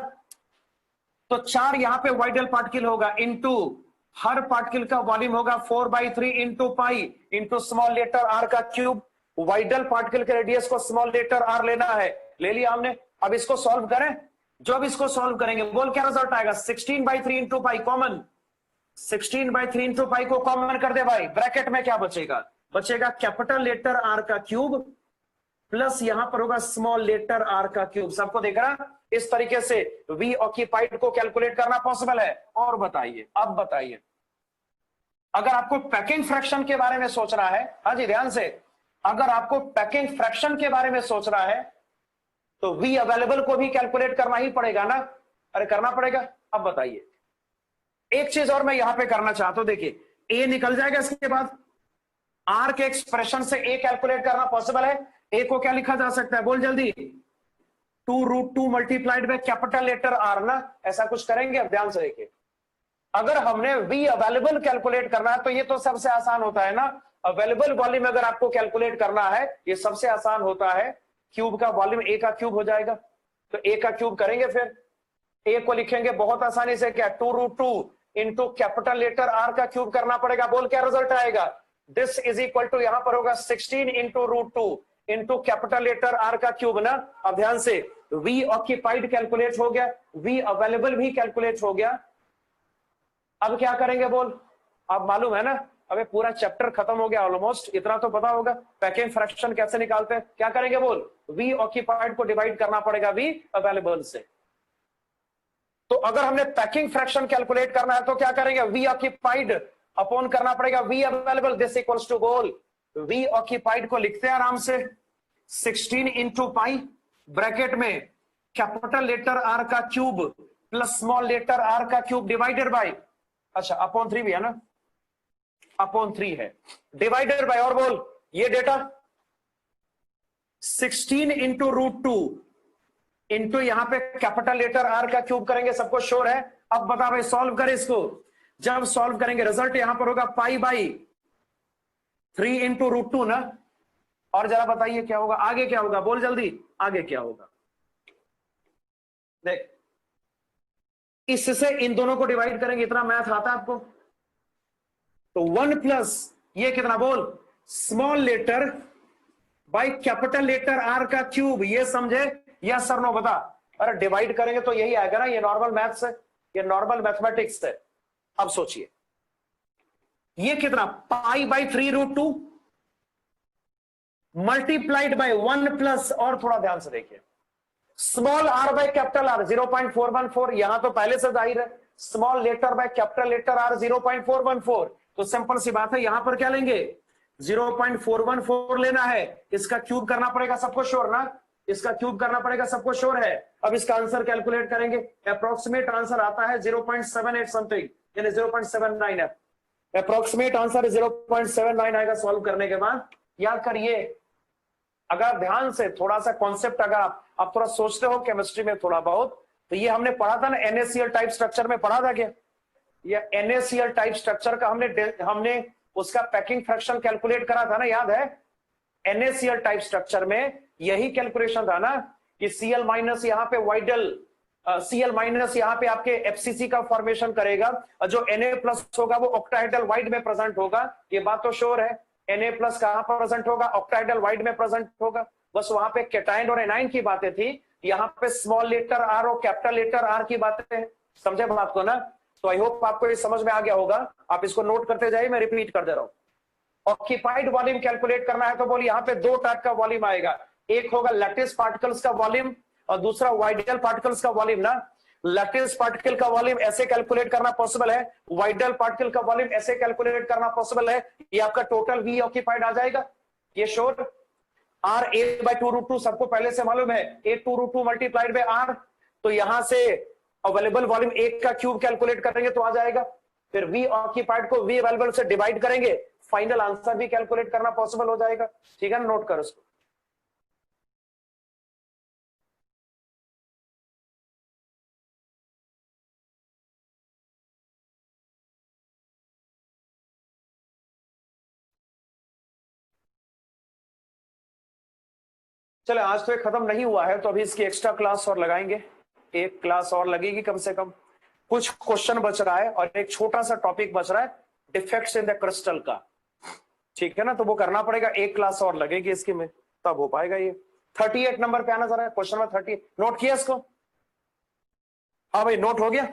तो 4 यहां पे वाइडल पार्टिकल होगा, इंटू हर पार्टिकल का वॉल्यूम होगा 4/3 into pi into small letter R का क्यूब। वाइडल पार्टिकल के रेडियस को स्मॉल लेटर आर लेना है, ले लिया हमने। अब इसको सॉल्व करें, जब इसको सॉल्व करेंगे बोल क्या रिजल्ट आएगा, 16/3 into pi common, 16/3 into pi को कॉमन कर दे भाई, ब्रैकेट में क्या बचेगा, बचेगा कैपिटल लेटर आर का क्यूब प्लस यहां पर होगा स्मॉल लेटर आर का क्यूब। सबको देख रहा, इस तरीके से वी ऑक्यूपाइड को कैलकुलेट करना पॉसिबल है। और बताइए, अब बताइए, अगर आपको पैकिंग फ्रैक्शन के बारे में सोचना है, हाँ जी ध्यान से, अगर आपको पैकिंग फ्रैक्शन के बारे में सोचना है तो वी अवेलेबल को भी कैलकुलेट करना ही पड़ेगा ना, अरे करना पड़ेगा। अब बताइए, एक चीज और मैं यहां पे करना चाहता हूं, देखिए, ए निकल जाएगा, इसके बाद आर के एक्सप्रेशन से ए कैलकुलेट करना पॉसिबल है। ए को क्या लिखा जा सकता है, बोल जल्दी, 2√2 multiplied by capital letter R ना, ऐसा कुछ करेंगे। अब ध्यान से देखिए, अगर हमने वी अवेलेबल कैलकुलेट करना है तो ये तो सबसे आसान होता है ना, अवेलेबल वॉल्यूम अगर आपको कैलकुलेट करना है ये सबसे आसान होता है, क्यूब का वॉल्यूम ए का क्यूब हो जाएगा। तो ए का क्यूब करेंगे, फिर ए को लिखेंगे बहुत आसानी से, क्या, 2√2 इंटू कैपिटल लेटर आर का क्यूब करना पड़ेगा। बोल क्या रिजल्ट आएगा, दिस इज इक्वल टू, यहां पर होगा 16 into √2 into capital letter R का क्यूब ना। अब ध्यान से, वी ऑक्यूपाइड कैलकुलेट हो गया, वी अवेलेबल भी कैलकुलेट हो गया। अब क्या करेंगे बोल, अब मालूम है ना, अबे पूरा चैप्टर खत्म हो गया ऑलमोस्ट, इतना तो पता होगा पैकिंग फ्रैक्शन कैसे निकालते हैं। क्या करेंगे बोल, वी ऑक्यूपाइड को डिवाइड करना पड़ेगा वी अवेलेबल से। तो अगर हमने पैकिंग फ्रैक्शन कैलकुलेट करना है तो क्या करेंगे, वी ऑक्यूपाइड अपॉन करना पड़ेगा V available, this equals to बोल, वी ऑक्यूपाइड को लिखते हैं आराम से, 16 इंटू पाई ब्रैकेट में कैपिटल लेटर आर का cube plus small letter R का क्यूब डिवाइडेड बाय, अच्छा अपॉन 3 भी है ना, अपॉन 3 है, डिवाइडेड बाय, और बोल ये डेटा 16 इंटू √2 इंटू यहां पे कैपिटल लेटर आर का क्यूब करेंगे, सबको श्योर है। अब बता भाई, सॉल्व करें इसको, जब सॉल्व करेंगे रिजल्ट यहां पर होगा π/3 इंटू √2 ना। और जरा बताइए क्या होगा, आगे क्या होगा, बोल जल्दी, आगे क्या होगा। देख, इससे इन दोनों को डिवाइड करेंगे, इतना मैथ आता है आपको, तो 1 प्लस ये कितना बोल, small letter by capital letter R का क्यूब, ये समझे, यस सर नो बता। अरे डिवाइड करेंगे तो यही आएगा ना, ये नॉर्मल मैथ्स है, ये नॉर्मल मैथमेटिक्स है। अब सोचिए, ये कितना, π/3√2 मल्टीप्लाइड बाय 1 प्लस, और थोड़ा ध्यान से देखिए, small R by capital R 0.414, यहां तो पहले से जाहिर है, small letter by capital letter R 0.414, तो सिंपल सी बात है, यहां पर क्या लेंगे, 0.414 लेना है, इसका क्यूब करना पड़ेगा, सबको श्योर ना, इसका क्यूब करना पड़ेगा, सबको श्योर है। अब इसका आंसर कैलकुलेट करेंगे, अप्रोक्सीमेट आंसर आता है 0.78 समथिंग, यानी 0.79 है, अप्रोक्सीमेट आंसर 0.79 आएगा सॉल्व करने के बाद। याद करिए, अगर आप ध्यान से थोड़ा सा कॉन्सेप्ट अगर आप थोड़ा सोचते हो केमिस्ट्री में थोड़ा बहुत, तो ये हमने पढ़ा था ना, NaCl टाइप स्ट्रक्चर में पढ़ा था क्या? ये NaCl टाइप स्ट्रक्चर का हमने उसका पैकिंग फ्रैक्शन कैलकुलेट करा था ना, याद है? NaCl टाइप स्ट्रक्चर में यही कैलकुलेशन था ना कि Cl माइनस यहाँ पे वाइडल, Cl माइनस यहाँ पे आपके FCC का फॉर्मेशन करेगा, और जो Na प्लस होगा वो ऑक्टाहेड्रल वाइड में प्रेजेंट होगा। ये बात तो श्योर है। Na प्लस कहां प्रेजेंट होगा? ऑक्टाहेड्रल वाइड में प्रेजेंट होगा। बस वहां पे कैटायन और एनाइन की बातें थी, यहाँ पे स्मॉल लेटर आर और कैपिटल लेटर आर की बातें हैं। समझे बात को ना? तो आई होप आपको ये समझ में आ गया होगा। आप इसको नोट करते जाइए, मैं रिपीट कर दे रहा हूं। ऑक्यूपाइड वॉल्यूम कैलकुलेट करना है तो बोलिए यहाँ पे दो टाइप का वॉल्यूम आएगा, एक होगा लैटिस पार्टिकल्स का वॉल्यूम और दूसरा वाइडल पार्टिकल्स का वॉल्यूम ना। लैटिस पार्टिकल का वॉल्यूम ऐसे कैलकुलेट करना पॉसिबल है, वाइडल पार्टिकल का वॉल्यूम ऐसे कैलकुलेट करना पॉसिबल है। ये आपका टोटल वी ऑक्यूपाइड आ जाएगा, ये sure. R A by two root two सबको पहले से मालूम है, A two root two multiplied by R. तो यहां से अवेलेबल वॉल्यूम एक का क्यूब कैलकुलेट करेंगे तो आ जाएगा। फिर वी ऑक्यूपाइड को वी अवेलेबल से डिवाइड करेंगे, फाइनल आंसर भी कैलकुलेट करना पॉसिबल हो जाएगा। ठीक है, नोट करो इसको। चले, आज तो ये खत्म नहीं हुआ है तो अभी इसकी एक्स्ट्रा क्लास और लगाएंगे, एक क्लास और लगेगी कम से कम। कुछ क्वेश्चन बच रहा है और एक छोटा सा टॉपिक बच रहा है, डिफेक्ट्स इन द क्रिस्टल का। ठीक है ना, तो वो करना पड़ेगा, एक क्लास और लगेगी इसकी में, तब हो पाएगा ये। 38 नंबर पे आना जरा, क्वेश्चन नंबर 30। नोट किया इसको? हाँ भाई, नोट हो गया?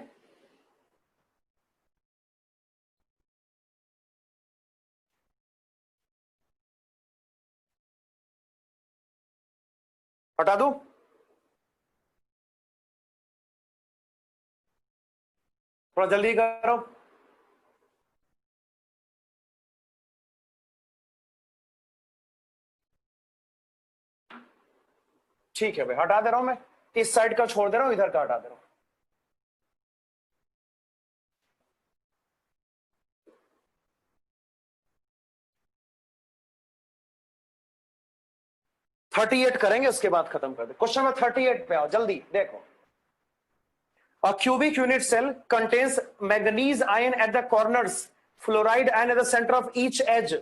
हटा दूं? थोड़ा जल्दी करो। ठीक है भाई, हटा दे रहा हूं मैं, इस साइड का छोड़ दे रहा हूं, इधर का हटा दे रहा हूं। थर्टी एट करेंगे, उसके बाद खत्म कर दे। क्वेश्चन नंबर 38 पे आओ, जल्दी देखो। A cubic unit cell contains manganese ion at the corners, fluoride ion at the center of each edge.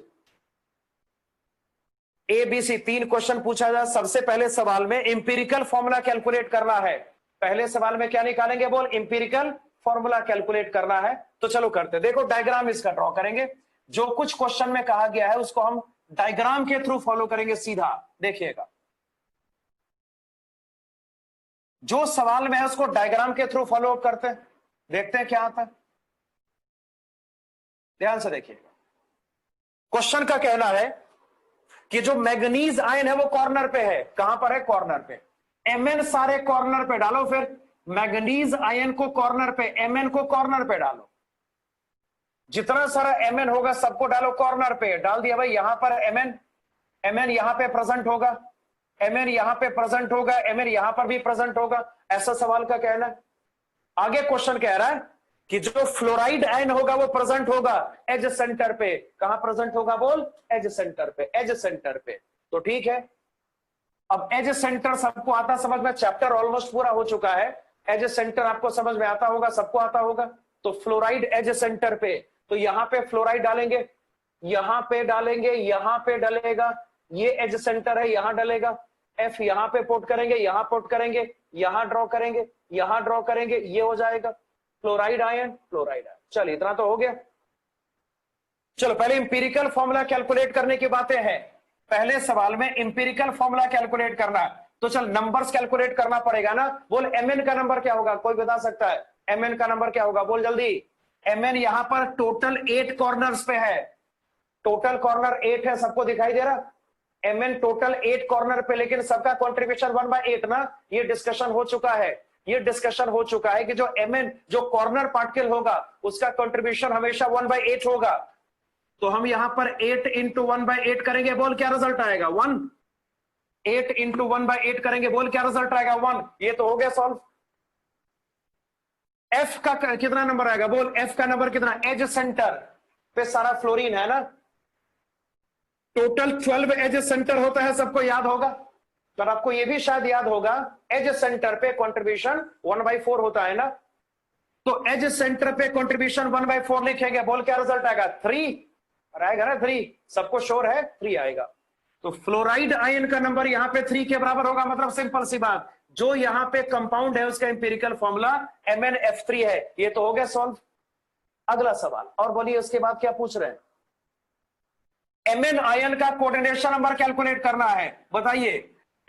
A B C तीन क्वेश्चन पूछा जाए। सबसे पहले सवाल में इंपिरिकल फॉर्मूला कैलकुलेट करना है। पहले सवाल में क्या निकालेंगे? बोल, इंपिरिकल फॉर्मूला कैलकुलेट करना है। तो चलो करते, देखो डायग्राम इसका ड्रॉ करेंगे। जो कुछ क्वेश्चन में कहा गया है उसको हम डायग्राम के थ्रू फॉलो करेंगे सीधा। देखिएगा, जो सवाल में है उसको डायग्राम के थ्रू फॉलो करते हैं, देखते हैं क्या आता है। ध्यान से देखिएगा, क्वेश्चन का कहना है कि जो मैग्नीज आयन है वो कॉर्नर पे है। कहां पर है? कॉर्नर पे। Mn सारे कॉर्नर पे डालो, फिर मैग्नीज आयन को कॉर्नर पे, Mn को कॉर्नर पे डालो। जितना सारा Mn होगा सबको डालो कॉर्नर पे। डाल दिया भाई, यहां पर Mn यहां पे प्रेजेंट होगा, Mn यहां पे प्रेजेंट होगा, Mn यहां पर भी प्रेजेंट होगा। ऐसा सवाल का कहना है। आगे क्वेश्चन कह रहा है कि जो फ्लोराइड आयन होगा वो प्रेजेंट होगा एज सेंटर पे। कहां प्रेजेंट होगा? बोल, एज सेंटर पे, एज सेंटर पे। तो ठीक है, अब एज सेंटर सबको आता समझ में, चैप्टर ऑलमोस्ट पूरा हो चुका है। एज सेंटर आपको समझ में आता होगा, सबको आता होगा। तो फ्लोराइड एज सेंटर पे, तो यहां पे फ्लोराइड डालेंगे, यहां पे डालेंगे, यहां पे डलेगा। ये एज सेंटर है, यहां डलेगा। एफ यहां पे पुट करेंगे, यहां पुट करेंगे, यहां ड्रॉ करेंगे, यहां ड्रॉ करेंगे, ये हो जाएगा फ्लोराइड आयन, फ्लोराइड आयन। चलिए, इतना तो हो गया। चलो, पहले इंपीरिकल फॉर्मूला कैलकुलेट करने की बातें हैं। पहले सवाल में इंपीरिकल फॉर्मूला कैलकुलेट करना, तो चल नंबर्स कैलकुलेट करना पड़ेगा ना। बोल, Mn का नंबर क्या होगा? कोई बता सकता है Mn का नंबर क्या होगा? बोल जल्दी। Mn यहां पर टोटल 8 कॉर्नर्स पे है, टोटल कॉर्नर 8 है, सबको दिखाई दे रहा? Mn टोटल 8 कॉर्नर पे, लेकिन सबका कॉन्ट्रीब्यूशन 1/8 ना। ये डिस्कशन हो चुका है, ये डिस्कशन हो चुका है कि जो Mn जो कॉर्नर पार्टिकल होगा उसका कॉन्ट्रीब्यूशन हमेशा 1/8 होगा। तो हम यहां पर 8 इंटू 1/8 करेंगे, बोल क्या रिजल्ट आएगा? 1। 8 इंटू 1/8 करेंगे, बोल क्या रिजल्ट आएगा? 1। ये तो हो गया सॉल्व। एफ का कितना नंबर आएगा? बोल, एफ का नंबर कितना? एज सेंटर पे सारा फ्लोरीन है ना, टोटल 12 एज सेंटर होता है, सबको याद होगा। तो आपको ये भी शायद याद होगा, एज सेंटर पे कंट्रीब्यूशन 1/4 होता है ना। तो एज सेंटर पे कंट्रीब्यूशन 1/4 लिखेंगे, बोल क्या रिजल्ट आएगा? 3 आएगा ना। 3 सबको श्योर है, 3 आएगा। तो फ्लोराइड आयन का नंबर यहां पे 3 के बराबर होगा। मतलब सिंपल सी बात, जो यहां पे कंपाउंड है उसका इंपेरिकल फॉर्मूला MnF3 है। ये तो हो गया सॉल्व। अगला सवाल और बोलिए, उसके बाद क्या पूछ रहे हैं? Mn आयन का कोऑर्डिनेशन नंबर कैलकुलेट करना है। बताइए,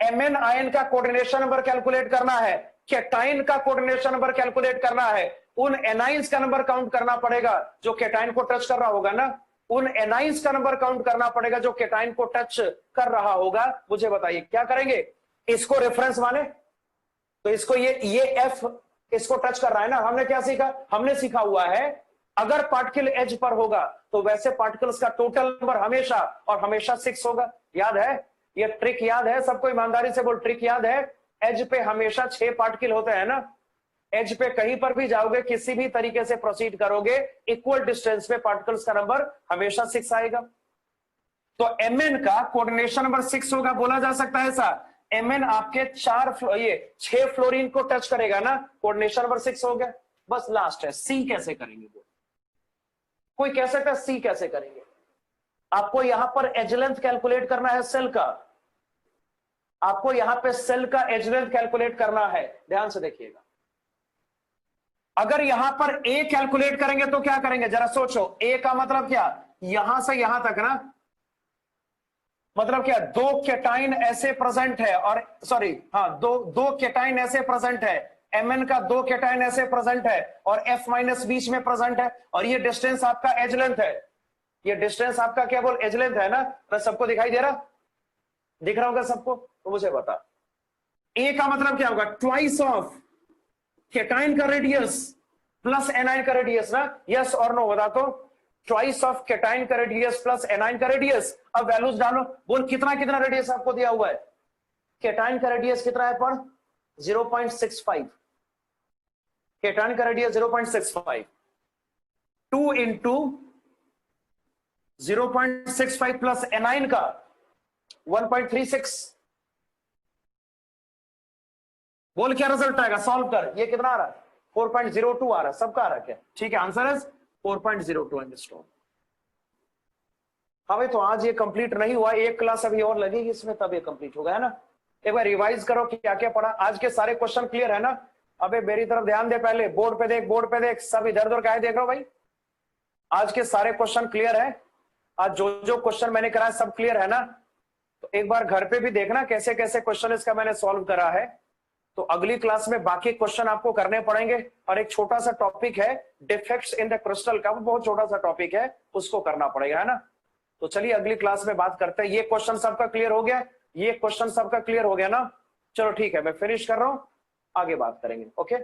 Mn आयन का कोऑर्डिनेशन नंबर कैलकुलेट करना है, कैटाइन का कोऑर्डिनेशन नंबर कैलकुलेट करना है, उन एनाइंस का नंबर काउंट करना पड़ेगा जो कैटाइन को टच कर रहा होगा ना, उन एनाइंस का नंबर काउंट करना पड़ेगा जो कैटाइन को टच कर रहा होगा। मुझे बताइए क्या करेंगे? इसको रेफरेंस माने तो इसको ये एफ इसको टच कर रहा है ना। हमने क्या सीखा? हमने सीखा हुआ है अगर पार्टिकल एज पर होगा तो वैसे पार्टिकल्स का टोटल नंबर हमेशा और हमेशा 6 होगा। याद है? ये ट्रिक याद है सबको? ईमानदारी से बोल, ट्रिक याद है? एज पे हमेशा 6 पार्टिकल होते हैं ना। एज पे कहीं पर भी जाओगे, किसी भी तरीके से प्रोसीड करोगे, इक्वल डिस्टेंस पे पार्टिकल्स का नंबर हमेशा 6 आएगा। तो Mn का कोऑर्डिनेशन नंबर 6 होगा। बोला जा सकता है ऐसा, Mn आपके 6 फ्लोरीन को टच करेगा ना, कोऑर्डिनेशन नंबर 6 हो गया। बस लास्ट है, सी कैसे करेंगे? कोई कह सकता है सी कैसे करेंगे? आपको यहां पर एज लेंथ कैलकुलेट करना है सेल का। आपको यहां पे सेल का एज लेंथ कैलकुलेट करना है। ध्यान से देखिएगा, अगर यहां पर ए कैलकुलेट करेंगे तो क्या करेंगे? जरा सोचो, ए का मतलब क्या? यहां से यहां तक ना। मतलब क्या? 2 कैटाइन ऐसे प्रेजेंट है, और सॉरी हाँ, दो कैटाइन ऐसे प्रेजेंट है। Mn का 2 कैटाइन ऐसे प्रेजेंट है और F माइनस बीच में प्रेजेंट है, और ये डिस्टेंस आपका एज लेंथ है। ये डिस्टेंस आपका क्या बोल? एज लेंथ है ना। तो सबको दिखाई दे रहा? दिख रहा होगा सबको? तो मुझे बता, ए का मतलब क्या होगा? ट्वाइस ऑफ कैटाइन का रेडियस प्लस एनाइन का रेडियस ना। यस और नो बता। तो ट्वाइस ऑफ कैटाइन का रेडियस प्लस एनाइन का रेडियस। अब वैल्यूज डालो, बोल कितना कितना रेडियस आपको दिया हुआ है? कैटाइन का रेडियस कितना है? पढ़, 0.65। कैटाइन का रेडियस 0.65, 2 इंटू 0.65 प्लस एनाइन का 1.36। बोल क्या रिजल्ट आएगा? सॉल्व कर। ये कितना आ रहा है? 4.02 आ रहा है। सबका आ रहा है क्या? ठीक है, आंसर इज 4.02 एंगस्ट्रॉम। हाँ भाई, तो आज ये कंप्लीट नहीं हुआ, एक क्लास अभी और लगेगी इसमें, तब ये कंप्लीट होगा, है ना। एक बार रिवाइज करो कि क्या क्या पढ़ा। आज के सारे क्वेश्चन क्लियर है ना? अबे मेरी तरफ ध्यान दे, पहले बोर्ड पे देख, बोर्ड पे देख। सब इधर उधर काहे देख रहे हो भाई? आज के सारे क्वेश्चन क्लियर है? आज जो जो क्वेश्चन मैंने कराया सब क्लियर है ना? तो एक बार घर पे भी देखना कैसे कैसे क्वेश्चन इसका मैंने सॉल्व करा है। तो अगली क्लास में बाकी क्वेश्चन आपको करने पड़ेंगे, और एक छोटा सा टॉपिक है डिफेक्ट्स इन द क्रिस्टल का, वो बहुत छोटा सा टॉपिक है, उसको करना पड़ेगा, है ना। तो चलिए अगली क्लास में बात करते हैं। ये क्वेश्चन सबका क्लियर हो गया? ये क्वेश्चन सबका क्लियर हो गया ना? चलो ठीक है, मैं फिनिश कर रहा हूं, आगे बात करेंगे। ओके।